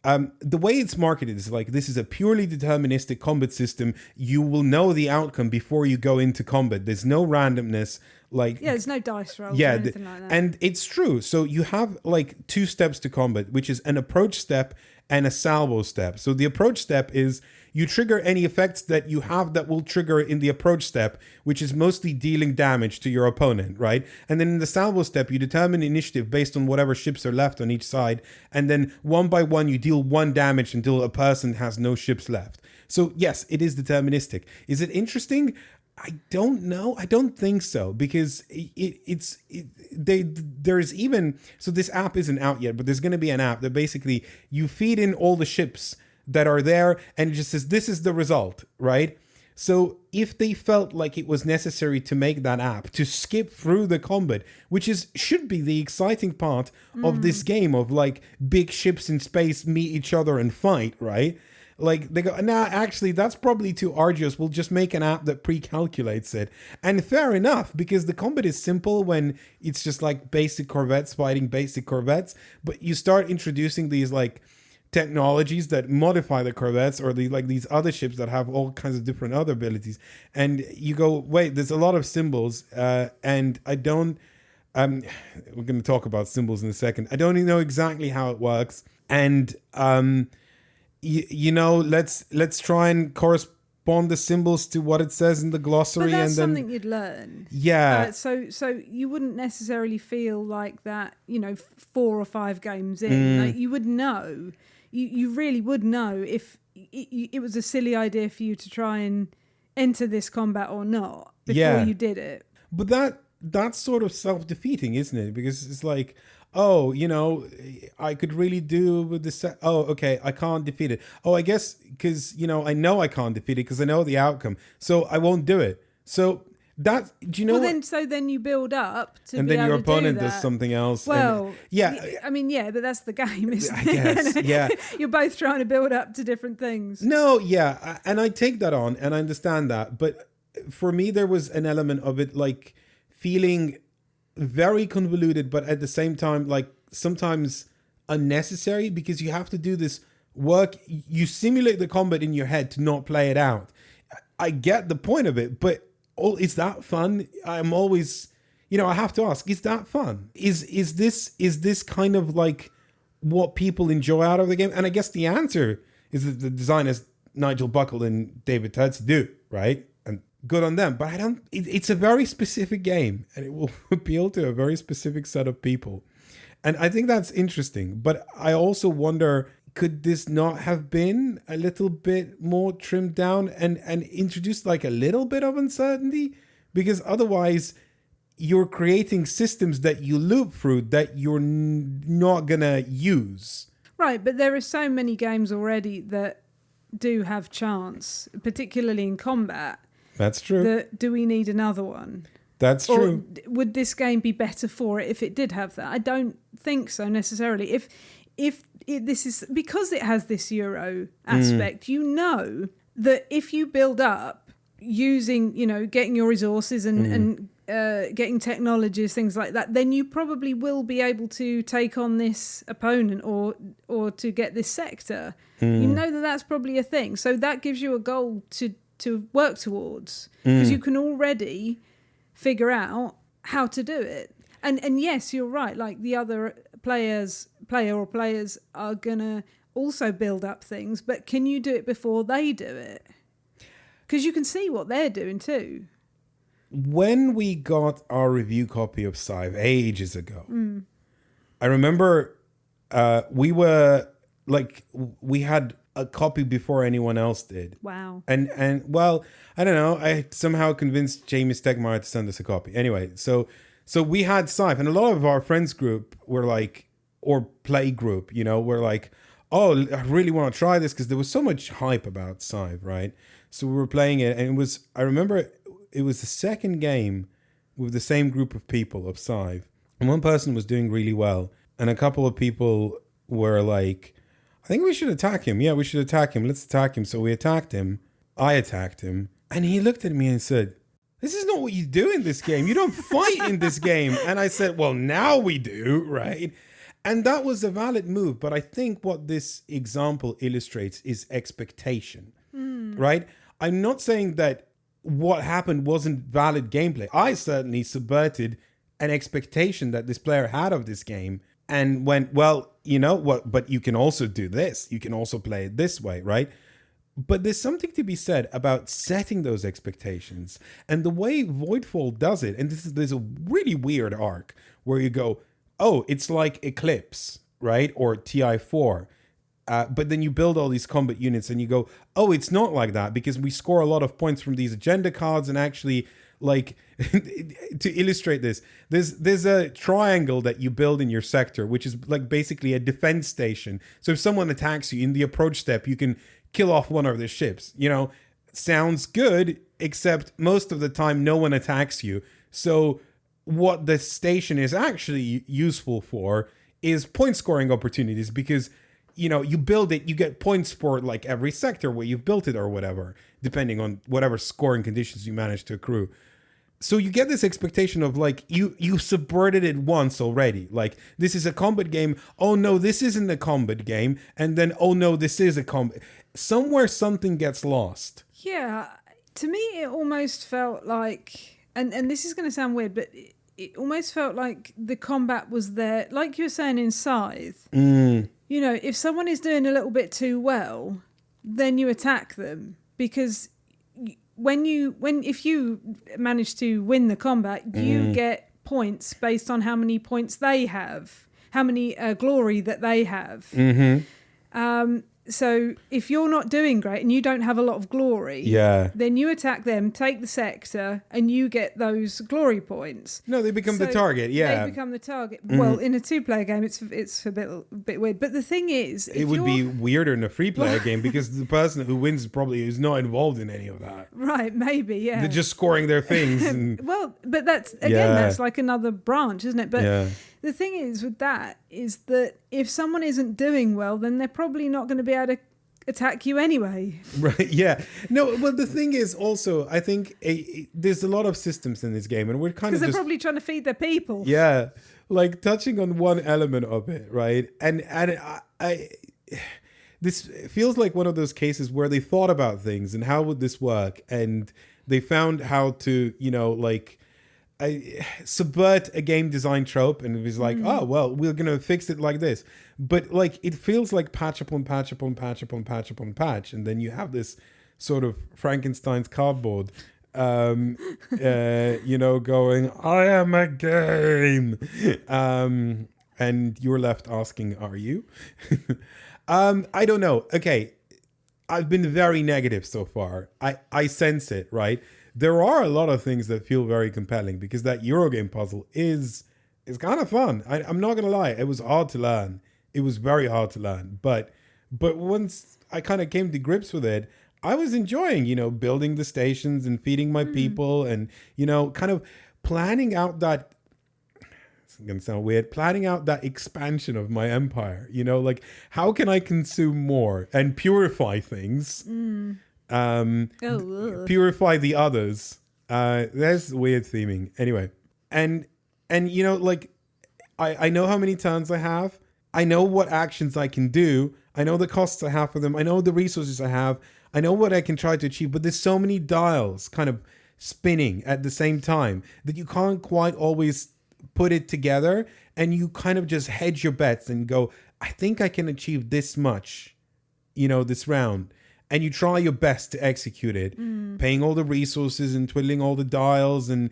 [SPEAKER 1] the way it's marketed is like, this is a purely deterministic combat system. You will know the outcome before you go into combat. There's no randomness. Like,
[SPEAKER 2] yeah, there's no dice rolls or anything like that.
[SPEAKER 1] And it's true. So you have like 2 steps to combat, which is an approach step and a salvo step. So the approach step is you trigger any effects that you have that will trigger in the approach step, which is mostly dealing damage to your opponent, right? And then in the salvo step, you determine initiative based on whatever ships are left on each side. And then one by one, you deal 1 damage until a person has no ships left. So yes, it is deterministic. Is it interesting? I don't know. I don't think so, because there's even, so this app isn't out yet, but there's going to be an app that basically you feed in all the ships that are there and it just says, this is the result, right? So if they felt like it was necessary to make that app to skip through the combat, which should be the exciting part of this game of like big ships in space meet each other and fight, right? Like they go, nah, actually, that's probably too arduous. We'll just make an app that pre-calculates it. And fair enough, because the combat is simple when it's just like basic corvettes fighting basic corvettes. But you start introducing these like technologies that modify the corvettes or these other ships that have all kinds of different other abilities. And you go, wait, there's a lot of symbols. And I don't, we're going to talk about symbols in a second. I don't even know exactly how it works. And, you know, let's try and correspond the symbols to what it says in the glossary.
[SPEAKER 2] But that's
[SPEAKER 1] and then
[SPEAKER 2] something you'd learn.
[SPEAKER 1] Yeah.
[SPEAKER 2] So you wouldn't necessarily feel like that, you know, 4 or 5 games in. Like, you would know. You really would know if it was a silly idea for you to try and enter this combat or not before you did it.
[SPEAKER 1] But that's sort of self-defeating, isn't it? Because it's like, oh, you know, I could really do with this. Oh, okay, I can't defeat it. Oh, I guess because, you know I can't defeat it because I know the outcome. So I won't do it. So that, do you know?
[SPEAKER 2] Well, then you build up to
[SPEAKER 1] and
[SPEAKER 2] be
[SPEAKER 1] then
[SPEAKER 2] able
[SPEAKER 1] your
[SPEAKER 2] to do
[SPEAKER 1] opponent
[SPEAKER 2] that.
[SPEAKER 1] does something else.
[SPEAKER 2] Well,
[SPEAKER 1] and, yeah.
[SPEAKER 2] I mean, yeah, but that's the game, isn't
[SPEAKER 1] I
[SPEAKER 2] it?
[SPEAKER 1] guess, yeah.
[SPEAKER 2] You're both trying to build up to different things.
[SPEAKER 1] No, yeah, and I take that on and I understand that. But for me, there was an element of it like feeling very convoluted, but at the same time, like sometimes unnecessary, because you have to do this work. You simulate the combat in your head to not play it out. I get the point of it, but is that fun? I'm always, you know, I have to ask, is that fun? Is this kind of like what people enjoy out of the game? And I guess the answer is that the designers Nigel Buckle and David Turtz do, right? And good on them. But it's a very specific game and it will appeal to a very specific set of people. And I think that's interesting. But I also wonder, could this not have been a little bit more trimmed down and introduced like a little bit of uncertainty? Because otherwise you're creating systems that you loop through that you're not going to use.
[SPEAKER 2] Right, but there are so many games already that do have chance, particularly in combat. That's true. Do we need another one?
[SPEAKER 1] That's true.
[SPEAKER 2] Or would this game be better for it if it did have that? I don't think so necessarily. If this is because it has this Euro aspect, you know that if you build up using, you know, getting your resources and getting technologies, things like that, then you probably will be able to take on this opponent or to get this sector. You know that's probably a thing. So that gives you a goal to work towards, because you can already figure out how to do it. And yes, you're right. Like the other players are gonna also build up things, but can you do it before they do it? Because you can see what they're doing too.
[SPEAKER 1] When we got our review copy of Scythe ages ago, I remember we had a copy before anyone else did.
[SPEAKER 2] Wow.
[SPEAKER 1] And well, I don't know. I somehow convinced Jamie Stegmaier to send us a copy. Anyway, so we had Scythe, and a lot of our friends group were like, or play group, were like, oh, I really want to try this because there was so much hype about Scythe, right? So we were playing it, and I remember it was the second game with the same group of people of Scythe, and one person was doing really well, and a couple of people were like, I think we should attack him. Yeah, we should attack him. Let's attack him. So we attacked him. I attacked him. And he looked at me and said, this is not what you do in this game. You don't fight in this game. And I said, well, now we do, right? And that was a valid move. But I think what this example illustrates is expectation, right? I'm not saying that what happened wasn't valid gameplay. I certainly subverted an expectation that this player had of this game and went, well, you know what, but you can also do this. You can also play it this way, right? But there's something to be said about setting those expectations. And the way Voidfall does it, and there's a really weird arc where you go, oh, it's like Eclipse, right? Or TI4. But then you build all these combat units and you go, oh, it's not like that because we score a lot of points from these agenda cards. And actually, like, to illustrate this, there's a triangle that you build in your sector, which is like basically a defense station. So if someone attacks you in the approach step, you can kill off one of their ships. Sounds good, except most of the time no one attacks you. So what the station is actually useful for is point scoring opportunities because you build it, you get points for like every sector where you've built it or whatever, depending on whatever scoring conditions you manage to accrue. So you get this expectation of like, you subverted it once already. Like, this is a combat game. Oh no, this isn't a combat game. And then, oh no, this is a combat. Somewhere something gets lost.
[SPEAKER 2] Yeah. To me, it almost felt like, and this is going to sound weird, but it almost felt like the combat was there. Like you were saying in Scythe, if someone is doing a little bit too well, then you attack them because if you manage to win the combat, you get points based on how many points they have, how many glory that they have. So if you're not doing great and you don't have a lot of glory, then you attack them, take the sector, and you get those glory points.
[SPEAKER 1] No, they become the target. Yeah,
[SPEAKER 2] they become the target. Well, in a two-player game, it's a bit weird. But the thing is,
[SPEAKER 1] it would be weirder in a free-player game because the person who wins probably is not involved in any of that.
[SPEAKER 2] Right? Maybe. Yeah.
[SPEAKER 1] They're just scoring their things. And
[SPEAKER 2] well, but that's like another branch, isn't it? But the thing is with that is that if someone isn't doing well, then they're probably not going to be able to attack you anyway.
[SPEAKER 1] Right, yeah. No, well, the thing is also, I think there's a lot of systems in this game, and we're kind of
[SPEAKER 2] because they're probably trying to feed their people.
[SPEAKER 1] Yeah, like touching on one element of it, right? And I this feels like one of those cases where they thought about things and how would this work, and they found how to, subvert a game design trope, and it was like, oh, well, we're going to fix it like this. But like, it feels like patch upon patch upon patch upon patch upon patch. And then you have this sort of Frankenstein's cardboard, going, I am a game. And you're left asking, are you? I don't know. Okay. I've been very negative so far. I sense it, right? There are a lot of things that feel very compelling because that Eurogame puzzle is kind of fun. I'm not going to lie. It was hard to learn. It was very hard to learn. But once I kind of came to grips with it, I was enjoying, building the stations and feeding my people and, kind of planning out that, it's going to sound weird, planning out that expansion of my empire, like how can I consume more and purify things? Purify the others. There's weird theming. Anyway. And I know how many turns I have. I know what actions I can do. I know the costs I have for them. I know the resources I have. I know what I can try to achieve. But there's so many dials kind of spinning at the same time that you can't quite always put it together. And you kind of just hedge your bets and go, I think I can achieve this much, this round. And you try your best to execute it, paying all the resources and twiddling all the dials and,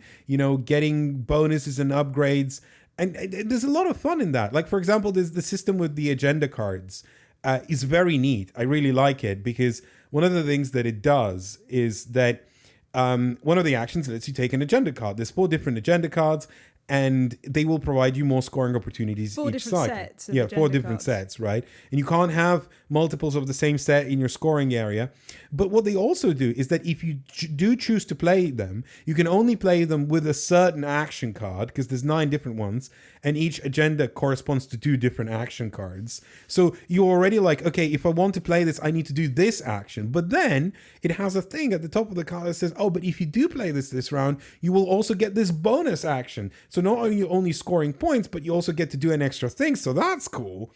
[SPEAKER 1] getting bonuses and upgrades. And there's a lot of fun in that. Like, for example, there's the system with the agenda cards. is very neat. I really like it because one of the things that it does is that one of the actions lets you take an agenda card. There's 4 different agenda cards, and they will provide you more scoring opportunities
[SPEAKER 2] 4
[SPEAKER 1] each
[SPEAKER 2] different
[SPEAKER 1] cycle.
[SPEAKER 2] sets of
[SPEAKER 1] Yeah, 4
[SPEAKER 2] agenda
[SPEAKER 1] different
[SPEAKER 2] cards.
[SPEAKER 1] sets, right? And you can't have multiples of the same set in your scoring area. But what they also do is that if you do choose to play them, you can only play them with a certain action card, because there's 9 different ones, and each agenda corresponds to 2 different action cards. So you're already like, okay, if I want to play this, I need to do this action. But then it has a thing at the top of the card that says, oh, but if you do play this round, you will also get this bonus action. So not only are you only scoring points, but you also get to do an extra thing. So that's cool.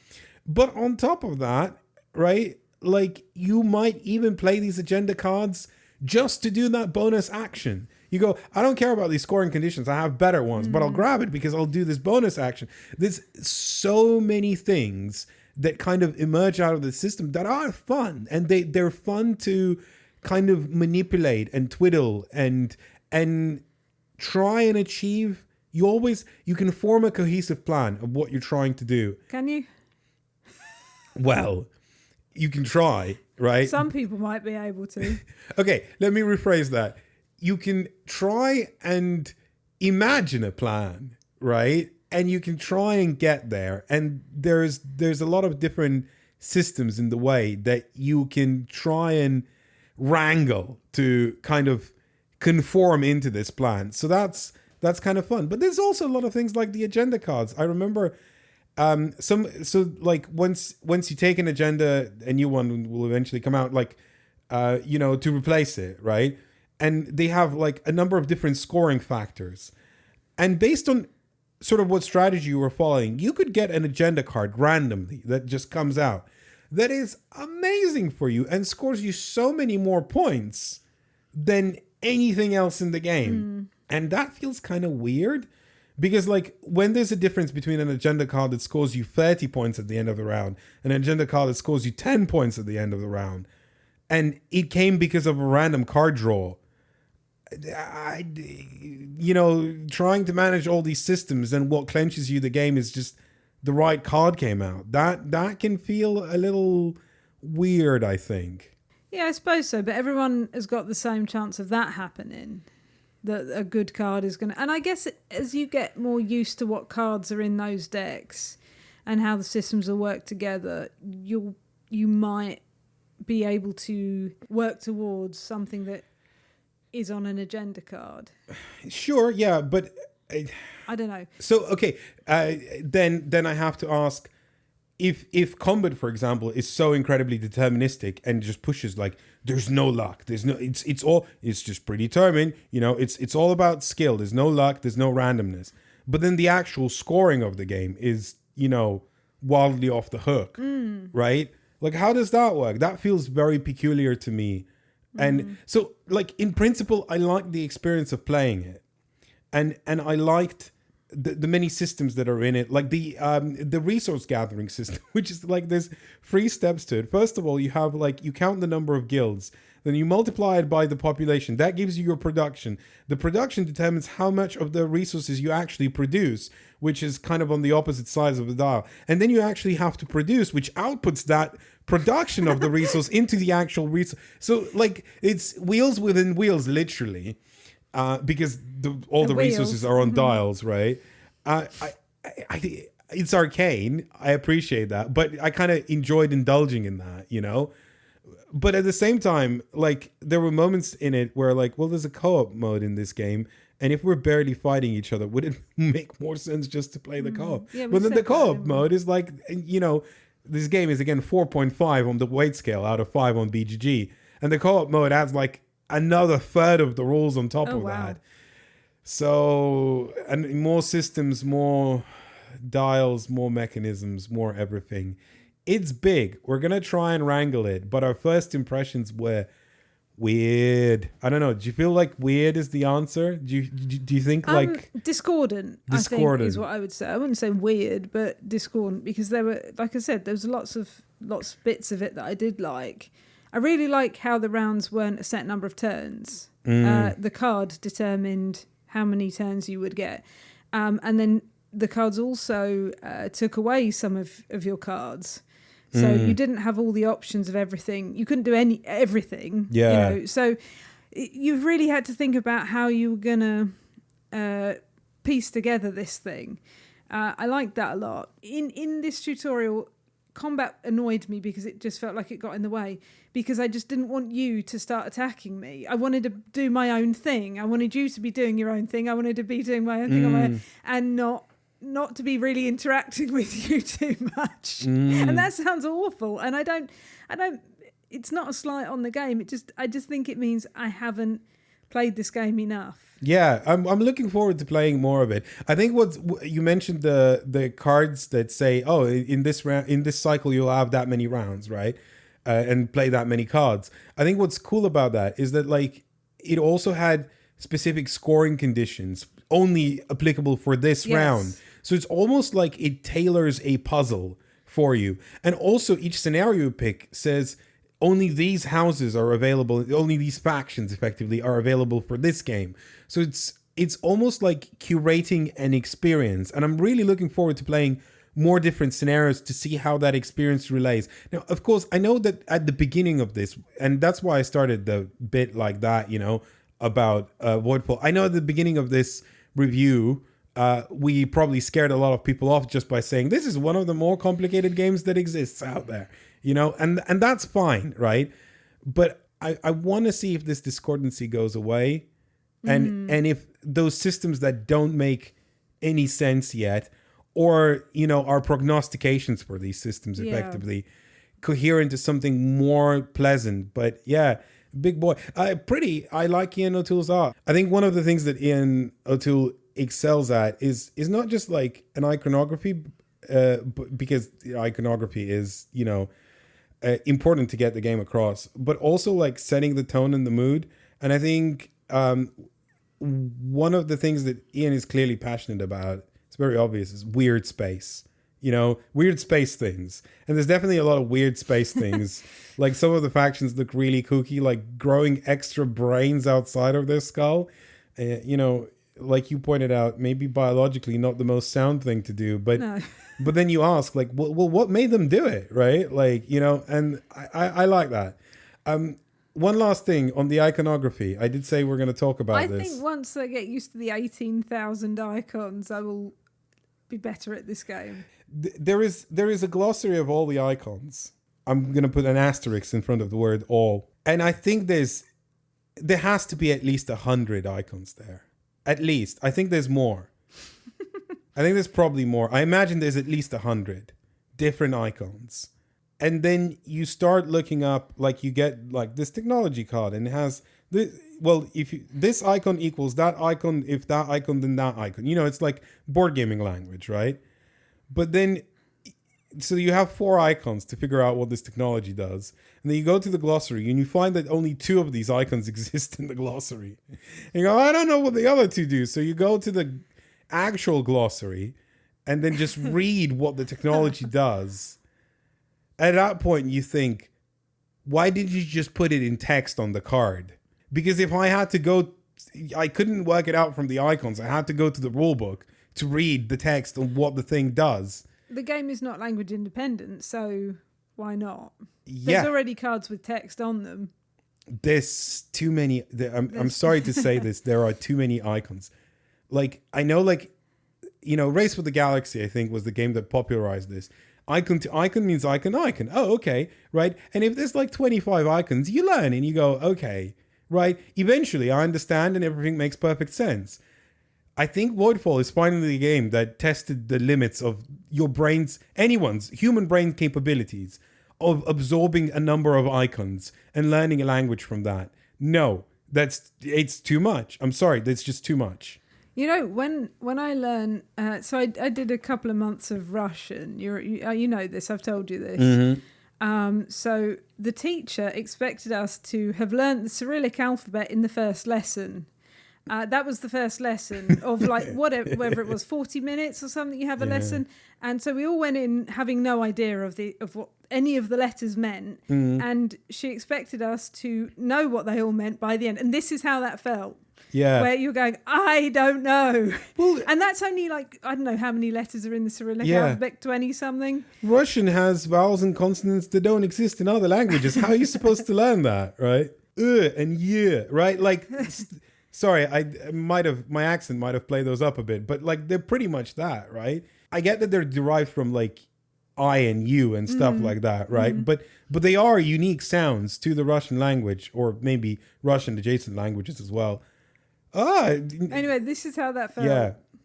[SPEAKER 1] But on top of that, right, like you might even play these agenda cards just to do that bonus action. You go, I don't care about these scoring conditions. I have better ones, but I'll grab it because I'll do this bonus action. There's so many things that kind of emerge out of the system that are fun, and they're fun to kind of manipulate and twiddle and try and achieve. You can form a cohesive plan of what you're trying to do.
[SPEAKER 2] Can you?
[SPEAKER 1] Well, you can try, right?
[SPEAKER 2] Some people might be able to.
[SPEAKER 1] Okay, let me rephrase that. You can try and imagine a plan, right? And you can try and get there. And there's a lot of different systems in the way that you can try and wrangle to kind of conform into this plan. So that's kind of fun. But there's also a lot of things like the agenda cards. I remember once you take an agenda, a new one will eventually come out, like to replace it, right? And they have like a number of different scoring factors. And based on sort of what strategy you were following, you could get an agenda card randomly that just comes out that is amazing for you and scores you so many more points than anything else in the game. And that feels kind of weird because like when there's a difference between an agenda card that scores you 30 points at the end of the round and an agenda card that scores you 10 points at the end of the round, and it came because of a random card draw, trying to manage all these systems and what clenches you the game is just the right card came out. That can feel a little weird, I think.
[SPEAKER 2] Yeah, I suppose so. But everyone has got the same chance of that happening. That a good card is going to... And I guess as you get more used to what cards are in those decks and how the systems will work together, you might be able to work towards something that is on an agenda card.
[SPEAKER 1] Sure, yeah, but...
[SPEAKER 2] I don't know. So,
[SPEAKER 1] okay, then I have to ask, if combat, for example, is so incredibly deterministic and just pushes like there's no luck, it's just predetermined, it's all about skill, there's no luck, there's no randomness, but then the actual scoring of the game is wildly off the hook, right? Like, how does that work? That feels very peculiar to me. And so, like, in principle, I liked the experience of playing it, and I liked the many systems that are in it, like the resource gathering system, which is like there's 3 steps to it. First of all, you have like you count the number of guilds, then you multiply it by the population. That gives you your production. The production determines how much of the resources you actually produce, which is kind of on the opposite sides of the dial. And then you actually have to produce, which outputs that production of the resource into the actual resource. So like it's wheels within wheels, literally. Because all the resources are on dials, right? It's arcane. I appreciate that, but I kind of enjoyed indulging in that, But at the same time, like there were moments in it where, like, well, there's a co-op mode in this game, and if we're barely fighting each other, would it make more sense just to play the co-op?
[SPEAKER 2] Yeah,
[SPEAKER 1] but then the co-op mode is like, this game is again 4.5 on the weight scale out of 5 on BGG, and the co-op mode adds like another third of the rules on top of that. So, and more systems, more dials, more mechanisms, more everything. It's big. We're going to try and wrangle it, but our first impressions were weird. I don't know. Do you feel like weird is the answer? Do you think like...
[SPEAKER 2] Discordant, I think, is what I would say. I wouldn't say weird, but discordant, because there were, like I said, there was lots of bits of it that I did like. I really like how the rounds weren't a set number of turns. The card determined how many turns you would get. And then the cards also took away some of your cards. So you didn't have all the options of everything. You couldn't do everything.
[SPEAKER 1] Yeah.
[SPEAKER 2] You know? So you really had to think about how you were going to piece together this thing. I liked that a lot. In this tutorial, combat annoyed me because it just felt like it got in the way, because I just didn't want you to start attacking me. I wanted to do my own thing. I wanted you to be doing your own thing. I wanted to be doing my own thing on my own, and not to be really interacting with you too much. And that sounds awful. And I don't, it's not a slight on the game. I just think it means I haven't played this game enough.
[SPEAKER 1] Yeah, I'm looking forward to playing more of it. I think you mentioned the cards that say, oh, in this cycle you'll have that many rounds, right? And play that many cards. I think what's cool about that is that like it also had specific scoring conditions only applicable for this round. So it's almost like it tailors a puzzle for you. And also each scenario pick says only these houses are available, only these factions effectively are available for this game. So it's almost like curating an experience. And I'm really looking forward to playing more different scenarios to see how that experience relays. Now, of course, I know that at the beginning of this, and that's why I started the bit like that, you know, about Voidfall. I know at the beginning of this review, we probably scared a lot of people off just by saying this is one of the more complicated games that exists out there, you know, and that's fine, right? But I want to see if this discordancy goes away, and if those systems that don't make any sense yet, or, you know, our prognostications for these systems effectively cohere into something more pleasant. But yeah, big boy. I like Ian O'Toole's art. I think one of the things that Ian O'Toole excels at is not just like an iconography, because iconography is, you know, important to get the game across, but also like setting the tone and the mood. And I think one of the things that Ian is clearly passionate about, it's very obvious, is weird space. You know, weird space things. And there's definitely a lot of weird space things. Like some of the factions look really kooky, like growing extra brains outside of their skull. You know, like you pointed out, maybe biologically not the most sound thing to do, but but then you ask, like, well, what made them do it, right? Like, you know, and I like that. One last thing on the iconography. I did say we're going to talk about this.
[SPEAKER 2] I think once I get used to the 18,000 icons, I will be better at this game.
[SPEAKER 1] There is a glossary of all the icons. I'm going to put an asterisk in front of the word all. And I think there has to be at least 100 icons there. At least. I think there's more. I think there's probably more. I imagine there's at least 100 different icons. And then you start looking up, like you get like this technology card, and it has this, well, this icon equals that icon, if that icon, then that icon. You know, it's like board gaming language, right? But then, so you have 4 icons to figure out what this technology does. And then you go to the glossary and you find that only 2 of these icons exist in the glossary. And you go, I don't know what the other 2 do. So you go to the actual glossary and then just read what the technology does. At that point, you think, why did you just put it in text on the card? Because if I had to go, I couldn't work it out from the icons. I had to go to the rule book to read the text on what the thing does.
[SPEAKER 2] The game is not language independent, so why not?
[SPEAKER 1] Yeah.
[SPEAKER 2] There's already cards with text on them.
[SPEAKER 1] There's too many. I'm sorry to say this. There are too many icons. Like, I know, like, you know, Race with the Galaxy, I think, was the game that popularized this. Icon to icon means icon. Oh, okay, right? And if there's like 25 icons, you learn and you go, okay, right? Eventually, I understand and everything makes perfect sense. I think Voidfall is finally a game that tested the limits of your brain's, anyone's human brain capabilities of absorbing a number of icons and learning a language from that. No, it's too much. I'm sorry, that's just too much.
[SPEAKER 2] You know, when I learn, so I did a couple of months of Russian. You know this, I've told you this. Mm-hmm. So the teacher expected us to have learned the Cyrillic alphabet in the first lesson. That was the first lesson of like whether it was 40 minutes or something. You have a lesson, and so we all went in having no idea of what any of the letters meant, and she expected us to know what they all meant by the end. And this is how that felt.
[SPEAKER 1] Yeah.
[SPEAKER 2] Where you're going, I don't know. Well, and that's only like, I don't know how many letters are in the Cyrillic alphabet, 20 something.
[SPEAKER 1] Russian has vowels and consonants that don't exist in other languages. How are you supposed to learn that, right? And yeah, right? Like, sorry, my accent might have played those up a bit, but like they're pretty much that, right? I get that they're derived from like I and U and stuff like that, right? But they are unique sounds to the Russian language, or maybe Russian adjacent languages as well.
[SPEAKER 2] Anyway, this is how that felt.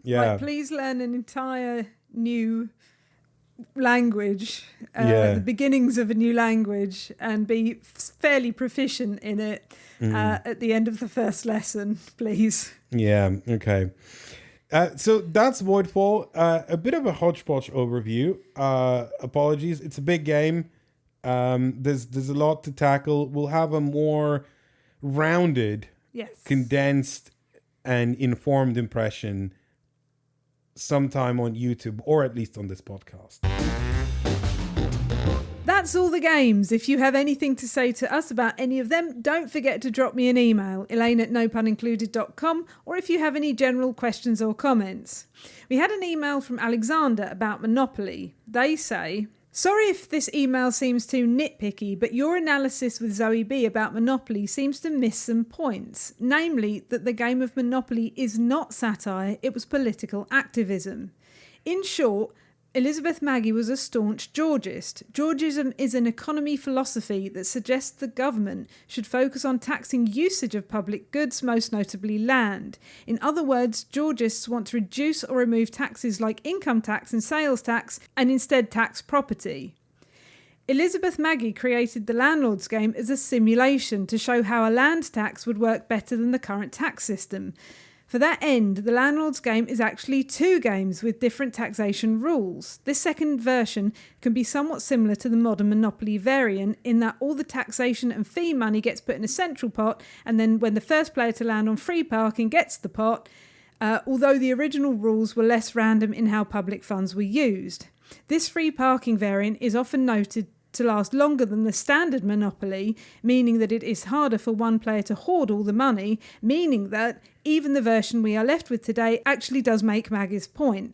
[SPEAKER 1] Yeah.
[SPEAKER 2] Like, please learn an entire new language, the beginnings of a new language, and be fairly proficient in it at the end of the first lesson, please. Yeah,
[SPEAKER 1] okay. So that's Voidfall. A bit of a hodgepodge overview. Apologies. It's a big game. There's a lot to tackle. We'll have a more rounded, condensed, and informed impression sometime on YouTube, or at least on this podcast.
[SPEAKER 2] That's all the games. If you have anything to say to us about any of them, don't forget to drop me an email, elaine@nopunincluded.com, or if you have any general questions or comments. We had an email from Alexander about Monopoly. They say, sorry if this email seems too nitpicky, but your analysis with Zoe B about Monopoly seems to miss some points, namely that the game of Monopoly is not satire, it was political activism. In short, Elizabeth Maggie was a staunch Georgist. Georgism is an economy philosophy that suggests the government should focus on taxing usage of public goods, most notably land. In other words, Georgists want to reduce or remove taxes like income tax and sales tax, and instead tax property. Elizabeth Maggie created the landlord's game as a simulation to show how a land tax would work better than the current tax system. For that end, the landlord's game is actually 2 games with different taxation rules. This second version can be somewhat similar to the modern Monopoly variant in that all the taxation and fee money gets put in a central pot, and then when the first player to land on free parking gets the pot, although the original rules were less random in how public funds were used. This free parking variant is often noted to last longer than the standard Monopoly, meaning that it is harder for one player to hoard all the money, meaning that even the version we are left with today actually does make Maggie's point.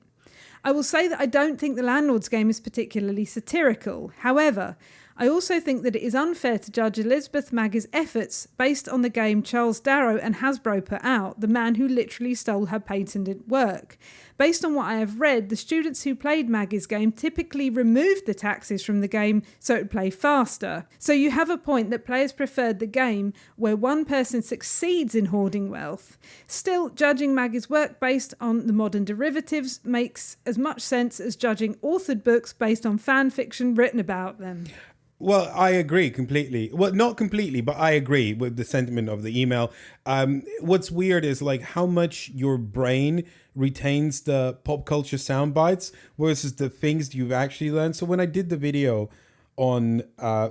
[SPEAKER 2] I will say that I don't think the landlord's game is particularly satirical. However, I also think that it is unfair to judge Elizabeth Maggie's efforts based on the game Charles Darrow and Hasbro put out, the man who literally stole her patented work. Based on what I have read, the students who played Maggie's game typically removed the taxes from the game so it would play faster. So you have a point that players preferred the game where one person succeeds in hoarding wealth. Still, judging Maggie's work based on the modern derivatives makes as much sense as judging authored books based on fan fiction written about them.
[SPEAKER 1] Well, I agree completely. Well, not completely, but I agree with the sentiment of the email. What's weird is like how much your brain retains the pop culture sound bites versus the things you've actually learned. So when I did the video on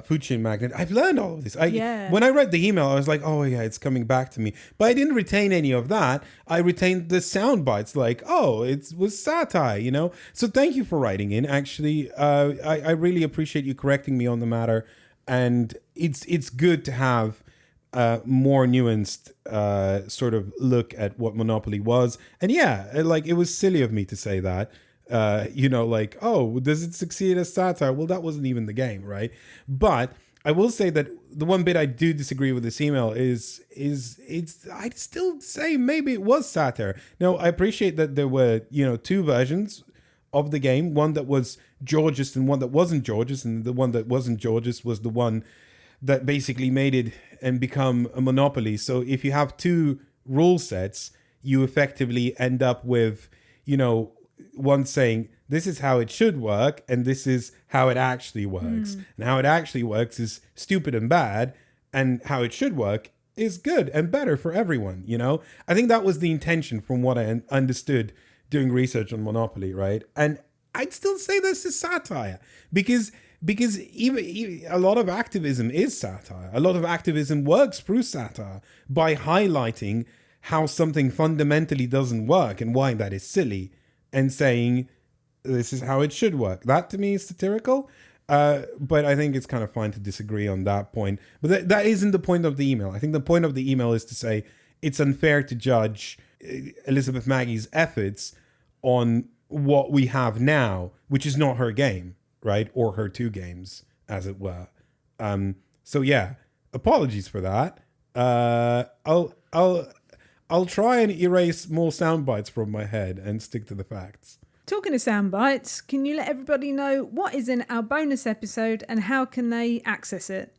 [SPEAKER 1] Food Chain Magnet, I've learned all of this. When I read the email, I was like, oh yeah, it's coming back to me. But I didn't retain any of that. I retained the sound bites like, oh, it was satire, you know? So thank you for writing in. Actually, I really appreciate you correcting me on the matter. And it's good to have more nuanced sort of look at what Monopoly was. And yeah, like it was silly of me to say that. Like, oh, does it succeed as satire? Well, that wasn't even the game, right? But I will say that the one bit I do disagree with this email is I'd still say maybe it was satire. Now, I appreciate that there were, 2 versions of the game, one that was Georgist and one that wasn't Georgist, and the one that wasn't Georgist was the one that basically made it and become a monopoly. So if you have 2 rule sets, you effectively end up with, one saying this is how it should work and this is how it actually works. And how it actually works is stupid and bad, and how it should work is good and better for everyone, I think that was the intention from what I understood doing research on Monopoly, right? And I'd still say this is satire because even a lot of activism is satire. A lot of activism works through satire by highlighting how something fundamentally doesn't work and why that is silly, and saying this is how it should work. That to me is satirical. But I think it's kind of fine to disagree on that point. But that isn't the point of the email. I think the point of the email is to say it's unfair to judge Elizabeth Maggie's efforts on what we have now, which is not her game, right? Or her two games, as it were. So yeah, apologies for that. I'll try and erase more sound bites from my head and stick to the facts.
[SPEAKER 2] Talking of sound bites, can you let everybody know what is in our bonus episode and how can they access it?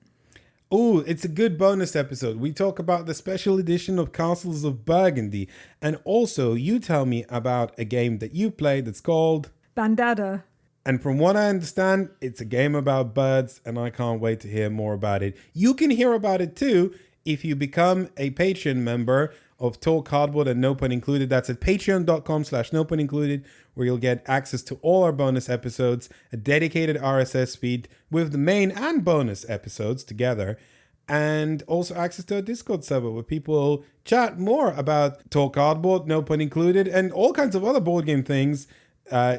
[SPEAKER 1] Oh, it's a good bonus episode. We talk about the special edition of Castles of Burgundy. And also, you tell me about a game that you played that's called
[SPEAKER 2] Bandada.
[SPEAKER 1] And from what I understand, it's a game about birds, and I can't wait to hear more about it. You can hear about it too if you become a Patreon member of Talk Cardboard and No Pun Included. That's at patreon.com/No Pun Included, where you'll get access to all our bonus episodes, a dedicated RSS feed with the main and bonus episodes together, and also access to a Discord server where people chat more about Talk Cardboard, No Pun Included, and all kinds of other board game things,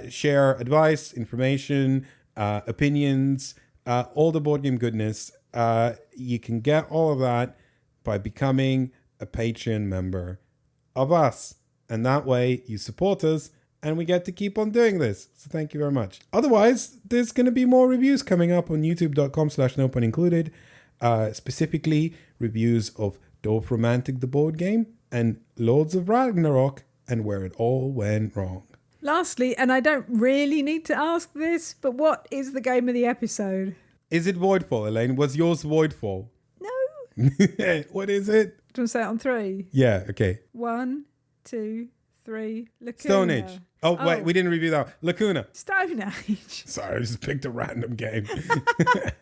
[SPEAKER 1] share advice, information, opinions, all the board game goodness. You can get all of that by becoming a Patreon member of us. And that way you support us and we get to keep on doing this. So thank you very much. Otherwise, there's going to be more reviews coming up on youtube.com/No Pun Included. Specifically, reviews of Dorf Romantic the board game and Lords of Ragnarok and Where It All Went Wrong. Lastly,
[SPEAKER 2] and I don't really need to ask this, but what is the game of the episode?
[SPEAKER 1] Is it Voidfall, Elaine? Was yours Voidfall?
[SPEAKER 2] No.
[SPEAKER 1] What is it?
[SPEAKER 2] Do you want to say it on 3?
[SPEAKER 1] Yeah, okay.
[SPEAKER 2] 1, 2, 3. Lacuna.
[SPEAKER 1] Stone Age. Oh, wait, we didn't review that. Lacuna.
[SPEAKER 2] Stone Age.
[SPEAKER 1] Sorry, I just picked a random game.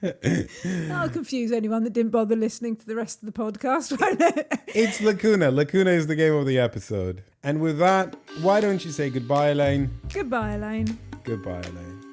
[SPEAKER 2] That'll confuse anyone that didn't bother listening to the rest of the podcast, won't it?
[SPEAKER 1] It's Lacuna. Lacuna is the game of the episode. And with that, why don't you say goodbye, Elaine?
[SPEAKER 2] Goodbye, Elaine.
[SPEAKER 1] Goodbye, Elaine.